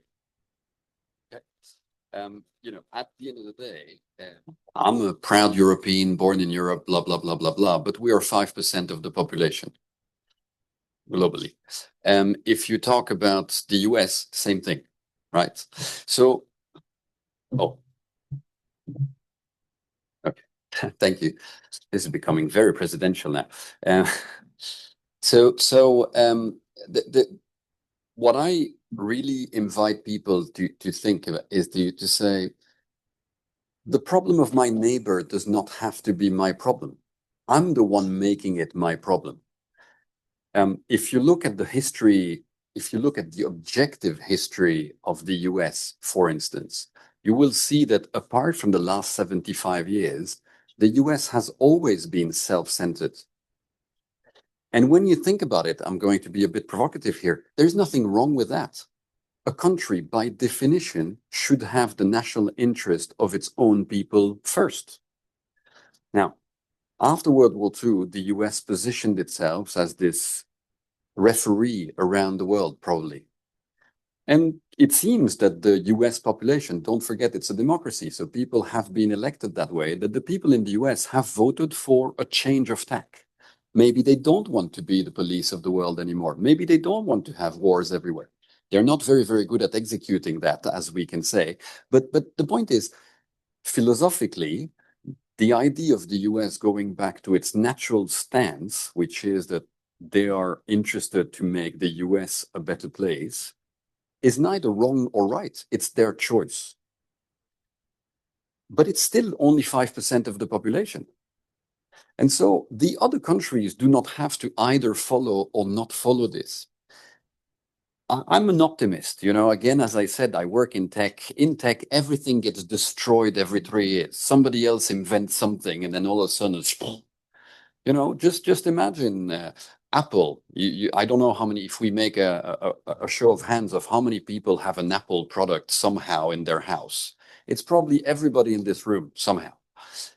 Okay. You know, at the end of the day, I'm a proud European, born in Europe, blah, blah, blah, blah, blah, but we are 5% of the population globally. If you talk about the US, same thing, right? So, oh, okay, thank you. This is becoming very presidential now. What I really invite people to think about is to say, the problem of my neighbor does not have to be my problem. I'm the one making it my problem. If you look at the history, if you look at the objective history of the US, for instance, you will see that apart from the last 75 years, the US has always been self-centered. And when you think about it, I'm going to be a bit provocative here. There's nothing wrong with that. A country, by definition, should have the national interest of its own people first. Now, after World War II, the US positioned itself as this referee around the world, probably. And it seems that the US population, don't forget it's a democracy, so people have been elected that way, that the people in the US have voted for a change of tack. Maybe they don't want to be the police of the world anymore. Maybe they don't want to have wars everywhere. They're not very, very good at executing that, as we can say. But the point is, philosophically, the idea of the US going back to its natural stance, which is that they are interested to make the US a better place, is neither wrong or right. It's their choice. But it's still only 5% of the population. And so the other countries do not have to either follow or not follow this. I'm an optimist. Again, as I said, I work in tech. In tech, everything gets destroyed every 3 years. Somebody else invents something, and then all of a sudden, just imagine Apple. I don't know how many, if we make a show of hands of how many people have an Apple product somehow in their house. It's probably everybody in this room somehow.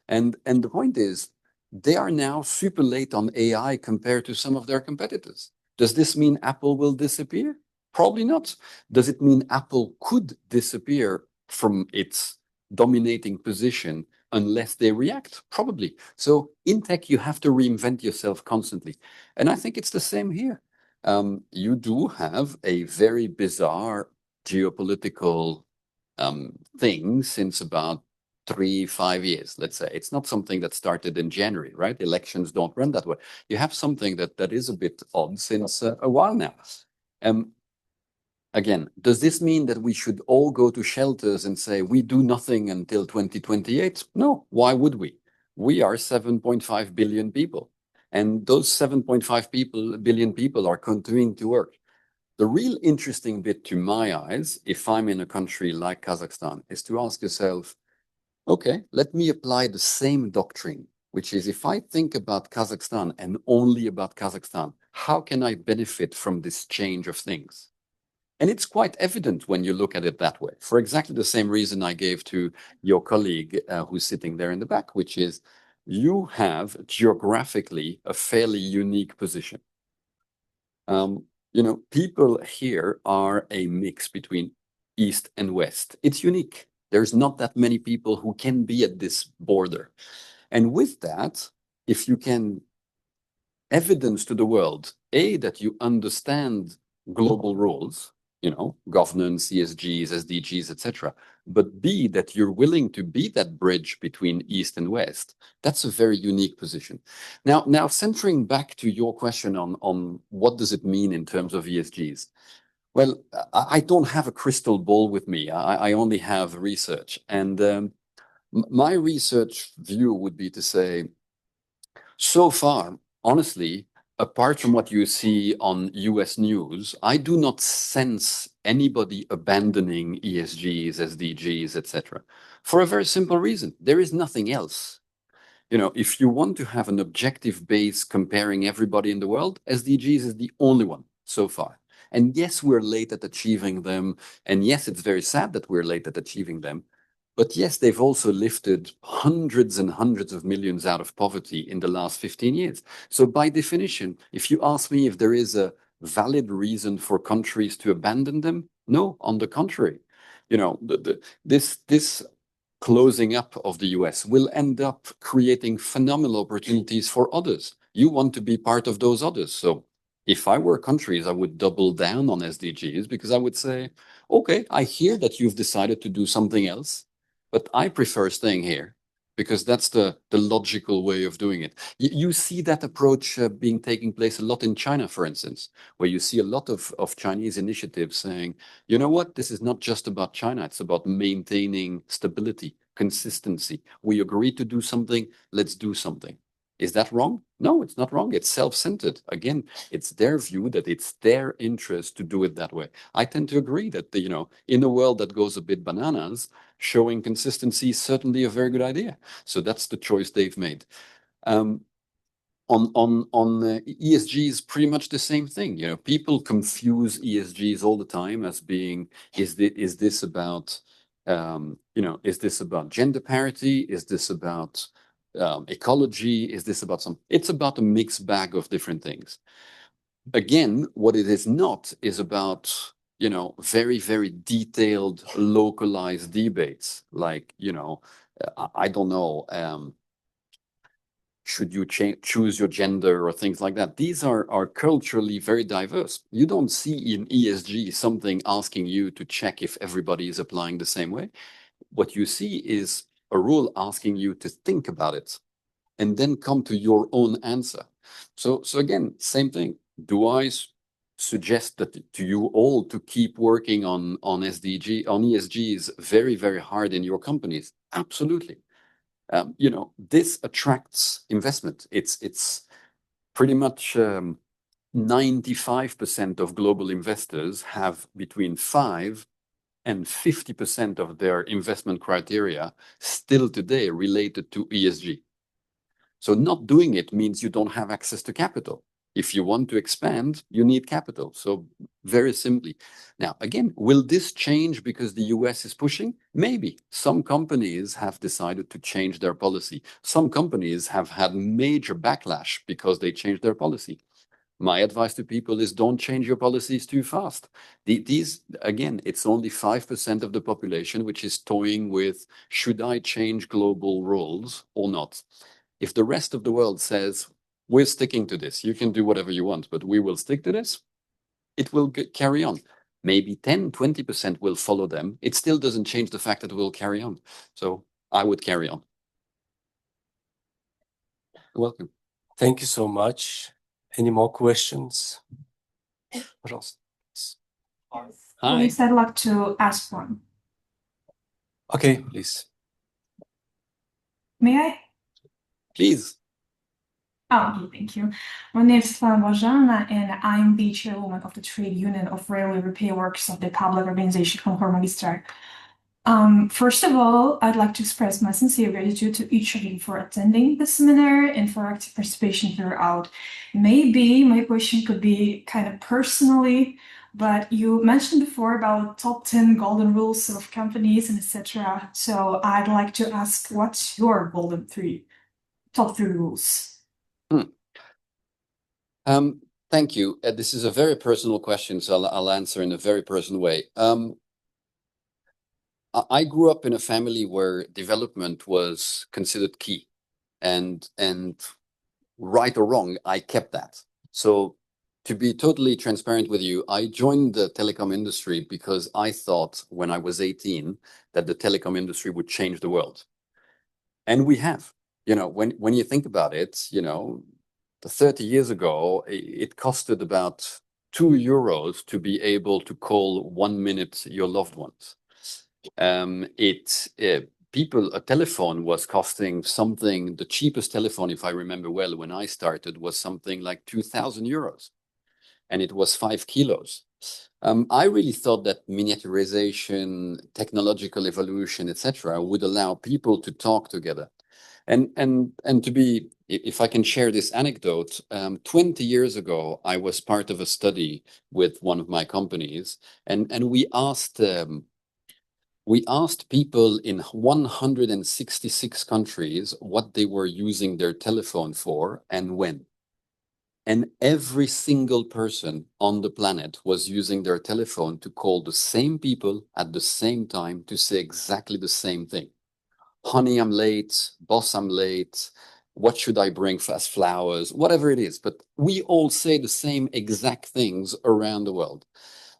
And the point is, they are now super late on AI compared to some of their competitors. Does this mean Apple will disappear? Probably not. Does it mean Apple could disappear from its dominating position unless they react? Probably. So in tech, you have to reinvent yourself constantly. And I think it's the same here. You do have a very bizarre geopolitical thing since about 3-5 years, let's say. It's not something that started in January, right? Elections don't run that way. You have something that is a bit odd since a while now. Again, does this mean that we should all go to shelters and say we do nothing until 2028? No, why would we? We are 7.5 billion people, and those 7.5 billion people are continuing to work. The real interesting bit to my eyes, if I'm in a country like Kazakhstan, is to ask yourself, okay, let me apply the same doctrine, which is if I think about Kazakhstan and only about Kazakhstan, how can I benefit from this change of things? And it's quite evident when you look at it that way, for exactly the same reason I gave to your colleague who's sitting there in the back, which is you have geographically a fairly unique position. People here are a mix between East and West. It's unique. There's not that many people who can be at this border. And with that, if you can evidence to the world, A, that you understand global rules, governance, ESGs, SDGs, etc. But B, that you're willing to be that bridge between East and West, that's a very unique position. Now centering back to your question on what does it mean in terms of ESGs? Well, I don't have a crystal ball with me. I only have research. And my research view would be to say, so far, honestly, apart from what you see on US news, I do not sense anybody abandoning ESGs, SDGs, etc. For a very simple reason. There is nothing else. If you want to have an objective base comparing everybody in the world, SDGs is the only one so far. And yes, we're late at achieving them. And yes, it's very sad that we're late at achieving them. But yes, they've also lifted hundreds and hundreds of millions out of poverty in the last 15 years. So by definition, if you ask me if there is a valid reason for countries to abandon them, no, on the contrary. This closing up of the US will end up creating phenomenal opportunities for others. You want to be part of those others. So if I were countries, I would double down on SDGs because I would say, okay, I hear that you've decided to do something else. But I prefer staying here because that's the logical way of doing it. You see that approach being taking place a lot in China, for instance, where you see a lot of Chinese initiatives saying, you know what, this is not just about China, it's about maintaining stability, consistency. We agree to do something, let's do something. Is that wrong? No, it's not wrong. It's self-centered. Again, it's their view that it's their interest to do it that way. I tend to agree that, in a world that goes a bit bananas, showing consistency is certainly a very good idea. So that's the choice they've made. ESG is pretty much the same thing. You know, people confuse ESGs all the time as being, is this about, you know, is this about gender parity? Is this about ecology? Is this about it's about a mixed bag of different things. Again, what it is not is about, you know, very, very detailed, localized debates. Like, you know, I don't know, should you choose your gender or things like that? These are culturally very diverse. You don't see in ESG something asking you to check if everybody is applying the same way. What you see is a rule asking you to think about it and then come to your own answer. So again, same thing. Do I suggest that to you all to keep working on ESGs very, very hard in your companies? Absolutely. You know, this attracts investment. It's pretty much 95% of global investors have between 5 and 50% of their investment criteria still today related to ESG. So not doing it means you don't have access to capital. If you want to expand, you need capital. So very simply. Now, again, will this change because the US is pushing? Maybe. Some companies have decided to change their policy. Some companies have had major backlash because they changed their policy. My advice to people is don't change your policies too fast. These, again, it's only 5% of the population which is toying with, should I change global rules or not? If the rest of the world says, we're sticking to this, you can do whatever you want, but we will stick to this, it will carry on. Maybe 10, 20% will follow them. It still doesn't change the fact that it will carry on. So I would carry on. You're welcome. Thank you so much. Any more questions? Hi. Yes, I'd like to ask one. Okay, please. May I? Please. Oh, okay, thank you. My name is Vojana, and I'm the chairwoman of the Trade Union of Railway Repair Works of the public organization Magister. First of all, I'd like to express my sincere gratitude to each of you for attending the seminar and for active participation throughout. Maybe my question could be kind of personally, but you mentioned before about top 10 golden rules of companies and etc. So I'd like to ask, what's your top three rules? Thank you. This is a very personal question, so I'll answer in a very personal way. I grew up in a family where development was considered key, and right or wrong, I kept that. So to be totally transparent with you, I joined the telecom industry because I thought when I was 18 that the telecom industry would change the world. And we have. You know, when you think about it, you know, 30 years ago, it costed about €2 to be able to call 1 minute your loved ones. A telephone was costing something, the cheapest telephone, if I remember well, when I started, was something like €2,000, and it was 5 kilos. I really thought that miniaturization, technological evolution, etc., would allow people to talk together. And to be, if I can share this anecdote, 20 years ago, I was part of a study with one of my companies, and we asked people in 166 countries what they were using their telephone for and when. And every single person on the planet was using their telephone to call the same people at the same time to say exactly the same thing. Honey, I'm late. Boss, I'm late. What should I bring as flowers? Whatever it is. But we all say the same exact things around the world.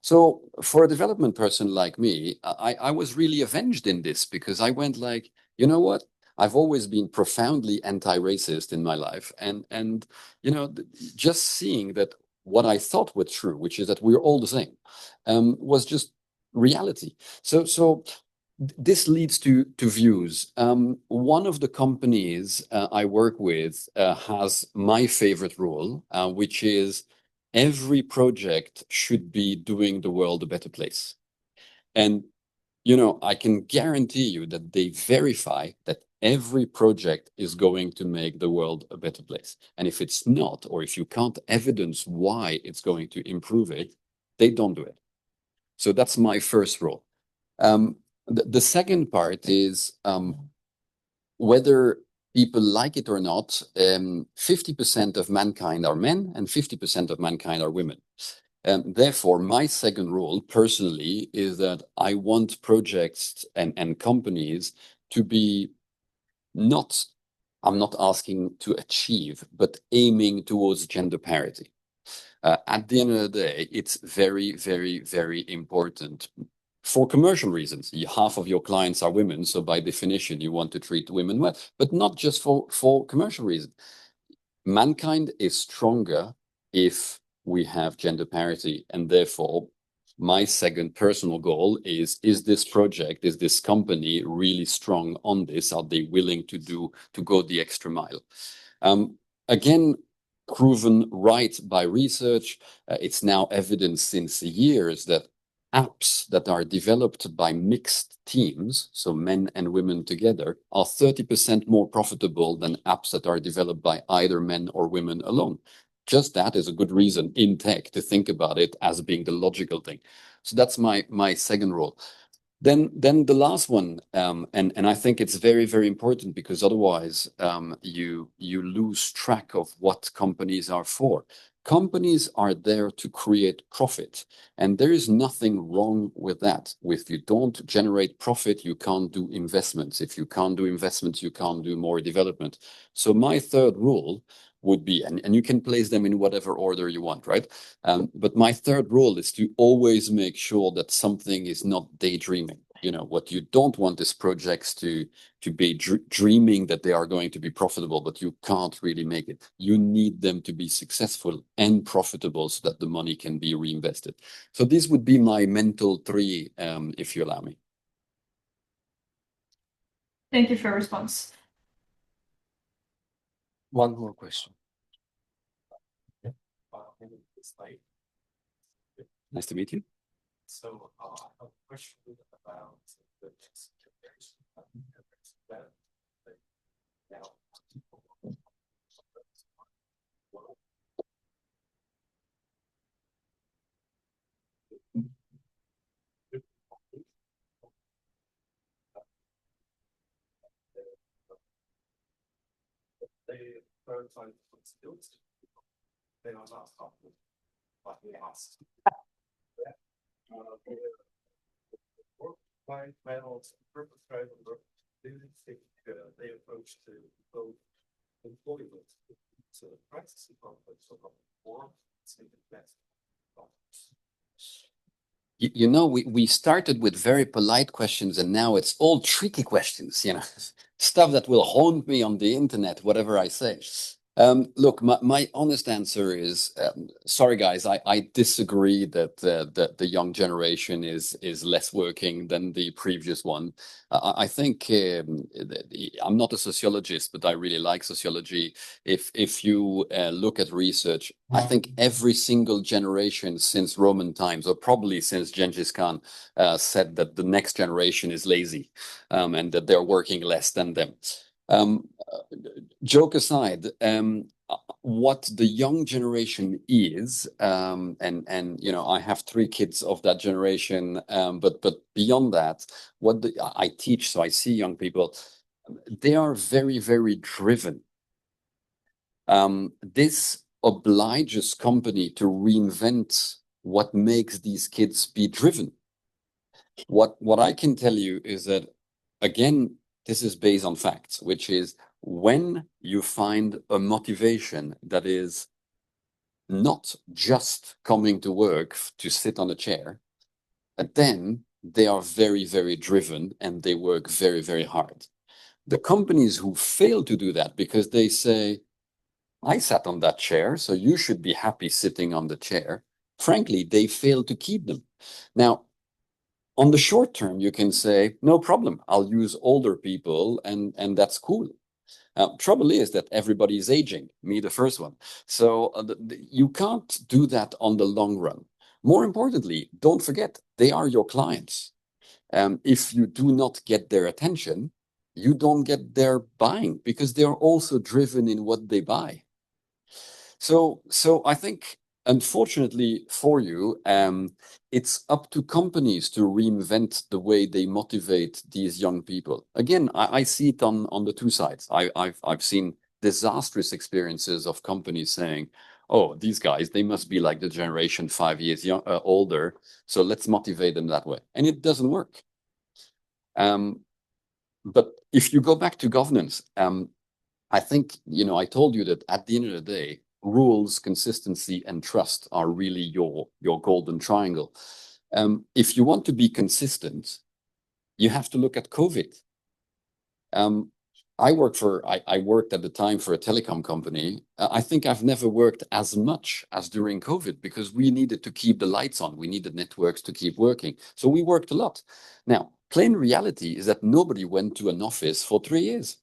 So for a development person like me, I was really avenged in this because I went like, you know what? I've always been profoundly anti-racist in my life. And you know, just seeing that what I thought was true, which is that we're all the same, was just reality. So this leads to views. One of the companies I work with has my favorite rule, which is every project should be doing the world a better place. And, you know, I can guarantee you that they verify that every project is going to make the world a better place. And if it's not, or if you can't evidence why it's going to improve it, they don't do it. So that's my first rule. The second part is whether people like it or not, 50% of mankind are men and 50% of mankind are women. Therefore, my second rule personally is that I want projects and companies to be I'm not asking to achieve, but aiming towards gender parity. At the end of the day, it's very, very, very important for commercial reasons. Half of your clients are women, so by definition, you want to treat women well, but not just for commercial reasons. Mankind is stronger if we have gender parity, and therefore, my second personal goal is this project, is this company really strong on this? Are they willing to go the extra mile? Again, proven right by research. It's now evidence since years that apps that are developed by mixed teams, so men and women together, are 30% more profitable than apps that are developed by either men or women alone. Just that is a good reason in tech to think about it as being the logical thing. So that's my second rule. Then the last one, and I think it's very, very important because otherwise you lose track of what companies are for. Companies are there to create profit, and there is nothing wrong with that. If you don't generate profit, you can't do investments. If you can't do investments, you can't do more development. So my third rule would be, and you can place them in whatever order you want, right? But my third rule is to always make sure that something is not daydreaming. You know, what you don't want is projects to be dreaming that they are going to be profitable, but you can't really make it. You need them to be successful and profitable so that the money can be reinvested. So this would be my mental three, if you allow me. Thank you for your response. One more question. Nice to meet you. So a question about the next generation. Now, they prioritize flexibility. They are not talking like we asked. Work-life balance, purpose-driven work. They think they approach to both employment, so the practice conflicts of or it's the best. You know, we started with very polite questions and now it's all tricky questions, you know, stuff that will haunt me on the internet, whatever I say. Look, my honest answer is, sorry guys, I disagree that the young generation is less working than the previous one. I think I'm not a sociologist, but I really like sociology. If you look at research, I think every single generation since Roman times, or probably since Genghis Khan, said that the next generation is lazy and that they're working less than them. Joke aside, what the young generation is, and you know, I have 3 kids of that generation, but beyond that, I teach, so I see young people, they are very, very driven. This obliges company to reinvent what makes these kids be driven. What I can tell you is that, again, this is based on facts, which is when you find a motivation that is not just coming to work to sit on a chair, then they are very, very driven and they work very, very hard. The companies who fail to do that because they say, I sat on that chair, so you should be happy sitting on the chair. Frankly, they fail to keep them. Now, on the short term, you can say, no problem, I'll use older people and that's cool. Trouble is that everybody is aging, me the first one. So you can't do that on the long run. More importantly, don't forget, they are your clients. If you do not get their attention, you don't get their buying because they're also driven in what they buy. So I think, unfortunately for you, it's up to companies to reinvent the way they motivate these young people. Again, I see it on the two sides. I've seen disastrous experiences of companies saying, "Oh, these guys, they must be like the generation 5 years older, so let's motivate them that way," and it doesn't work. But if you go back to governance, I think, I told you that at the end of the day, rules, consistency, and trust are really your golden triangle. If you want to be consistent, you have to look at COVID. I worked at the time for a telecom company. I think I've never worked as much as during COVID because we needed to keep the lights on. We needed networks to keep working. So we worked a lot. Now, plain reality is that nobody went to an office for 3 years.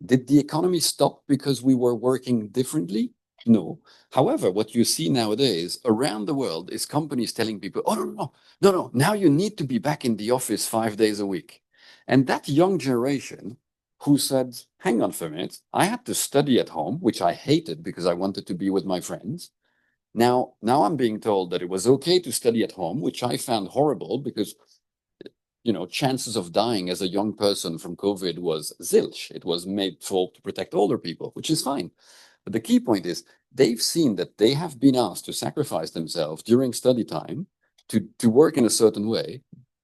Did the economy stop because we were working differently? No. However, what you see nowadays around the world is companies telling people, "Oh, no, now you need to be back in the office 5 days a week." And that young generation who said, "Hang on for a minute, I had to study at home," which I hated because I wanted to be with my friends. Now I'm being told that it was okay to study at home, which I found horrible because chances of dying as a young person from COVID was zilch. It was made to protect older people, which is fine. But the key point is they've seen that they have been asked to sacrifice themselves during study time to work in a certain way.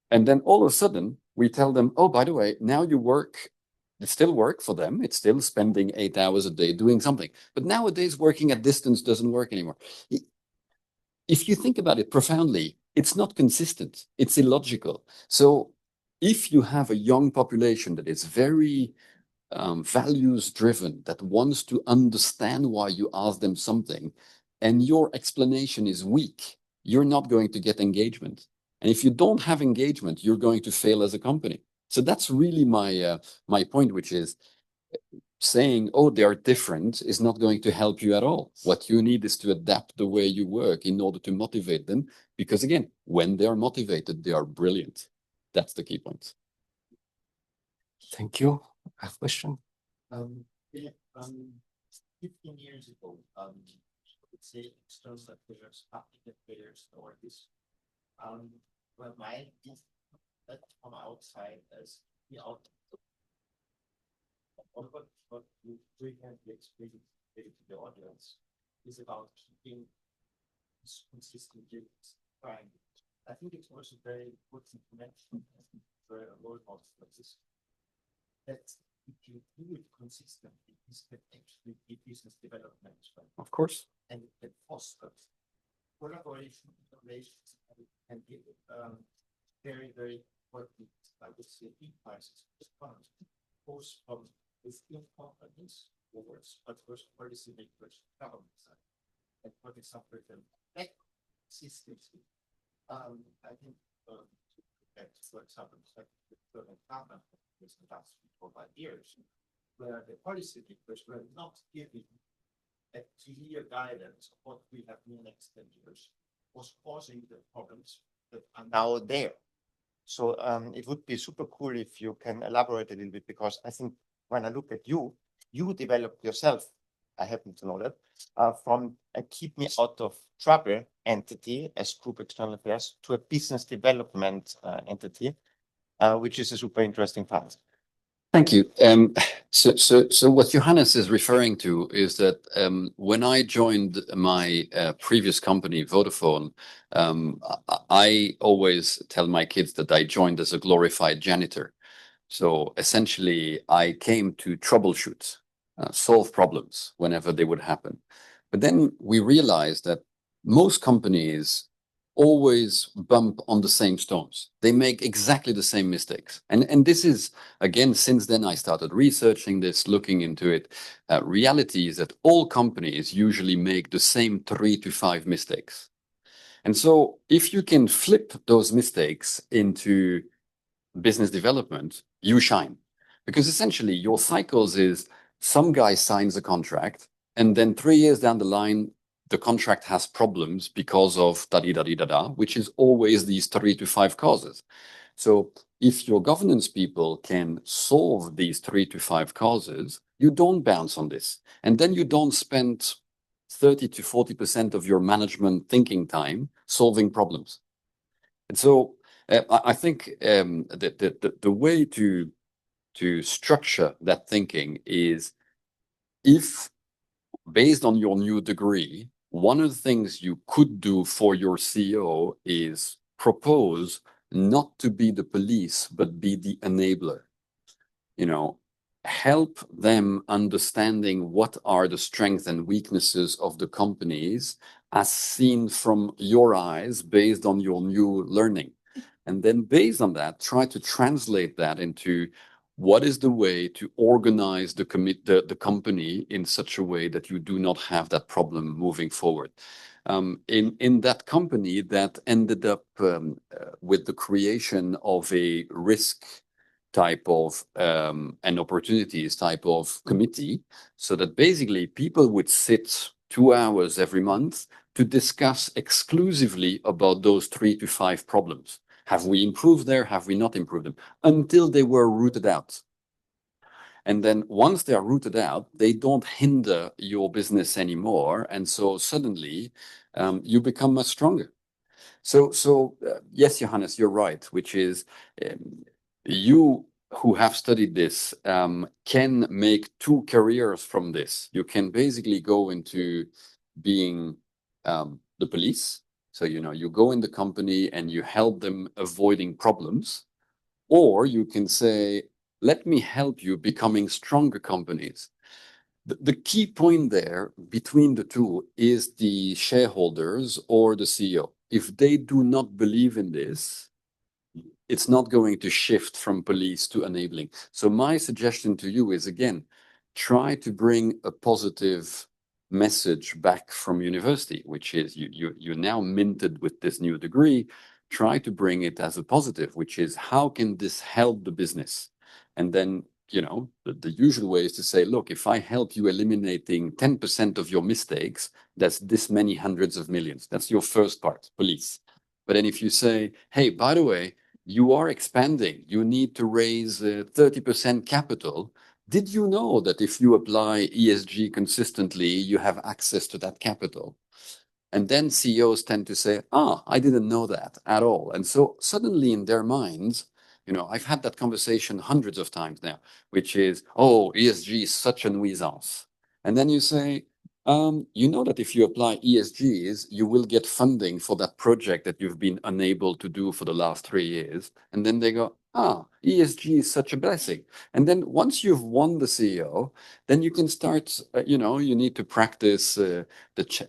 And then all of a sudden we tell them, "Oh, by the way, now you work." It's still work for them. It's still spending 8 hours a day doing something. But nowadays working at distance doesn't work anymore. If you think about it profoundly, it's not consistent. It's illogical. So if you have a young population that is very values driven, that wants to understand why you ask them something, and your explanation is weak, you're not going to get engagement. And if you don't have engagement, you're going to fail as a company. So that's really my point, which is saying, "Oh, they are different," is not going to help you at all. What you need is to adapt the way you work in order to motivate them. Because again, when they are motivated, they are brilliant. That's the key point. Thank you. I have a question. Philip, 15 years ago, I would say external affairs, public affairs, or this, were my that from outside as the out. What you frequently explain to the audience is about keeping this consistent trying. I think it's also very important to mention for a role model like this, that if you do it consistently, this can actually be business development, right? Of course. And it can foster collaboration, innovations, and be very, very important, I would say, impulses, both from within companies towards, but first policy makers, government side. And for example, the tech systems, I think, for example, like the government was the last 4 or 5 years, where the policy makers were not giving a clear guidance of what we have in the next 10 years, was causing the problems that are now there. So it would be super cool if you can elaborate a little bit, because I think when I look at you, you developed yourself, I happen to know that, from a keep me out of trouble entity as group external affairs to a business development entity, which is a super interesting fact. Thank you. So what Johannes is referring to is that when I joined my previous company, Vodafone, I always tell my kids that I joined as a glorified janitor. So essentially, I came to troubleshoot, solve problems whenever they would happen. But then we realized that most companies always bump on the same stones. They make exactly the same mistakes. And this is, again, since then I started researching this, looking into it. Reality is that all companies usually make the same 3 to 5 mistakes. And so if you can flip those mistakes into business development, you shine. Because essentially your cycles is some guy signs a contract, and then 3 years down the line, the contract has problems because of da-di-da-di-da-da, which is always these 3 to 5 causes. So if your governance people can solve these 3 to 5 causes, you don't bounce on this. And then you don't spend 30 to 40% of your management thinking time solving problems. And so I think the way to structure that thinking is, if based on your new degree, one of the things you could do for your CEO is propose not to be the police, but be the enabler. Help them understanding what are the strengths and weaknesses of the companies as seen from your eyes based on your new learning. And then based on that, try to translate that into what is the way to organize the company in such a way that you do not have that problem moving forward. In that company that ended up with the creation of a risk type of and opportunities type of committee, so that basically people would sit 2 hours every month to discuss exclusively about those 3 to 5 problems. Have we improved there? Have we not improved them? Until they were rooted out. And then once they are rooted out, they don't hinder your business anymore. And so suddenly you become much stronger. So yes, Johannes, you're right, which is you who have studied this can make 2 careers from this. You can basically go into being the police. So, you go in the company and you help them avoiding problems. Or you can say, let me help you becoming stronger companies. The key point there between the two is the shareholders or the CEO. If they do not believe in this, it's not going to shift from police to enabling. So my suggestion to you is, again, try to bring a positive message back from university, which is you're now minted with this new degree. Try to bring it as a positive, which is, how can this help the business? And then, the usual way is to say, look, if I help you eliminating 10% of your mistakes, that's this many hundreds of millions. That's your first part, police. But then if you say, hey, by the way, you are expanding, you need to raise 30% capital. Did you know that if you apply ESG consistently, you have access to that capital? And then CEOs tend to say, I didn't know that at all. And so suddenly in their minds, I've had that conversation hundreds of times now, which is, ESG is such a nuisance. And then you say, you know that if you apply ESGs, you will get funding for that project that you've been unable to do for the last 3 years. And then they go, ESG is such a blessing. And then once you've won the CEO, then you can start, you need to practice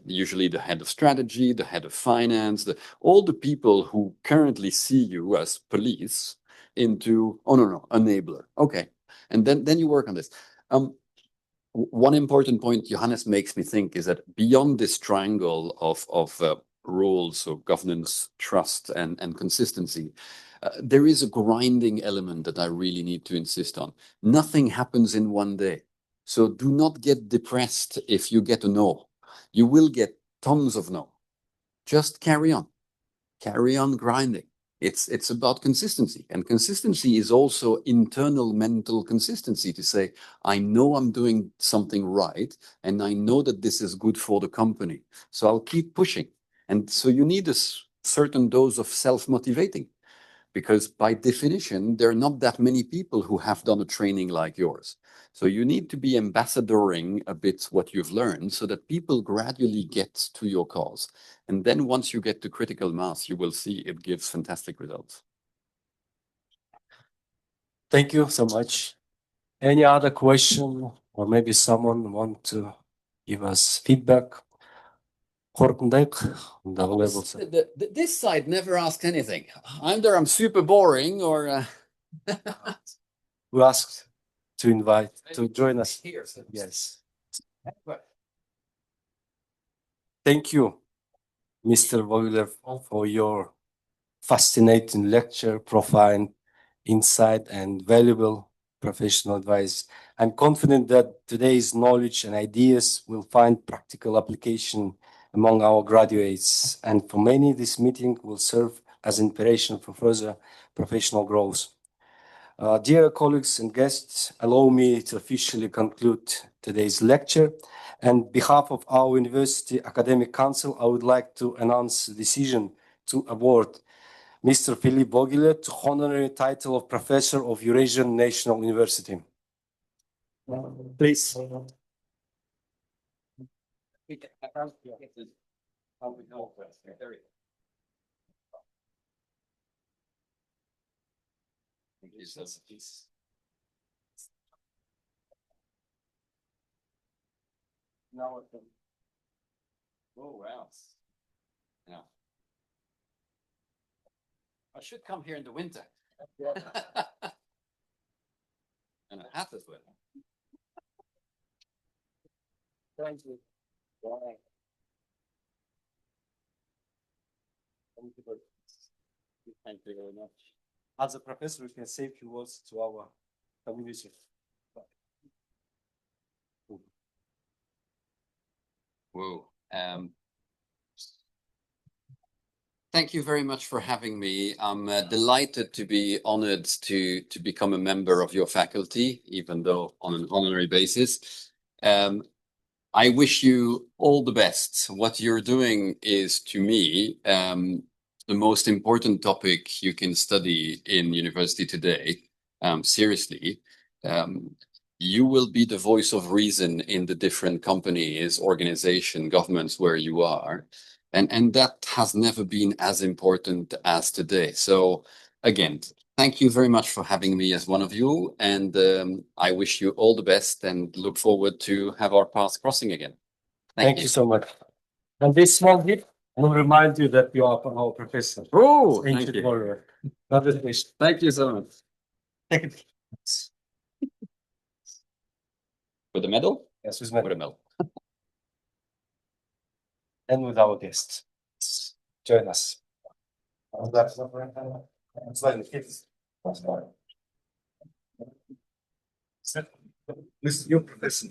usually the head of strategy, the head of finance, all the people who currently see you as police into, enabler. Okay. And then you work on this. One important point Johannes makes me think is that beyond this triangle of roles, so governance, trust, and consistency, there is a grinding element that I really need to insist on. Nothing happens in one day. So do not get depressed if you get a no. You will get tons of no. Just carry on. Carry on grinding. It's about consistency, and consistency is also internal mental consistency to say, I know I'm doing something right, and I know that this is good for the company. So I'll keep pushing. And so you need a certain dose of self-motivating, because by definition, there are not that many people who have done a training like yours. So you need to be ambassadoring a bit what you've learned so that people gradually get to your cause. And then once you get to critical mass, you will see it gives fantastic results. Thank you so much. Any other question, or maybe someone want to give us feedback? This side never asks anything. Either I'm super boring or... We asked to invite to join us. Here. Yes. Thank you, Mr. Vogeleer, for your fascinating lecture, profound insight, and valuable professional advice. I'm confident that today's knowledge and ideas will find practical application among our graduates, and for many, this meeting will serve as inspiration for further professional growth. Dear colleagues and guests, allow me to officially conclude today's lecture. On behalf of our University Academic Council, I would like to announce the decision to award Mr. Philipp Vogeleer to honorary title of Professor of Eurasian National University. Please. Now I can. Oh wow! Yeah. I should come here in the winter. And a hat as well. Thank you. Thank you very much. As a professor, we can say a few words to our community. Whoa. Thank you very much for having me. I'm delighted to be honored to become a member of your faculty, even though on an honorary basis. I wish you all the best. What you're doing is, to me, the most important topic you can study in university today. Seriously. You will be the voice of reason in the different companies, organizations, governments where you are. And that has never been as important as today. So again, thank you very much for having me as one of you. And I wish you all the best and look forward to have our paths crossing again. Thank you so much. And this small gift will remind you that you are our professor. Oh, Thank thank you. Congratulations. Thank you so much. Take it. With the medal? Yes, with With a medal. medal. And with our guests. Join us. This is your professor.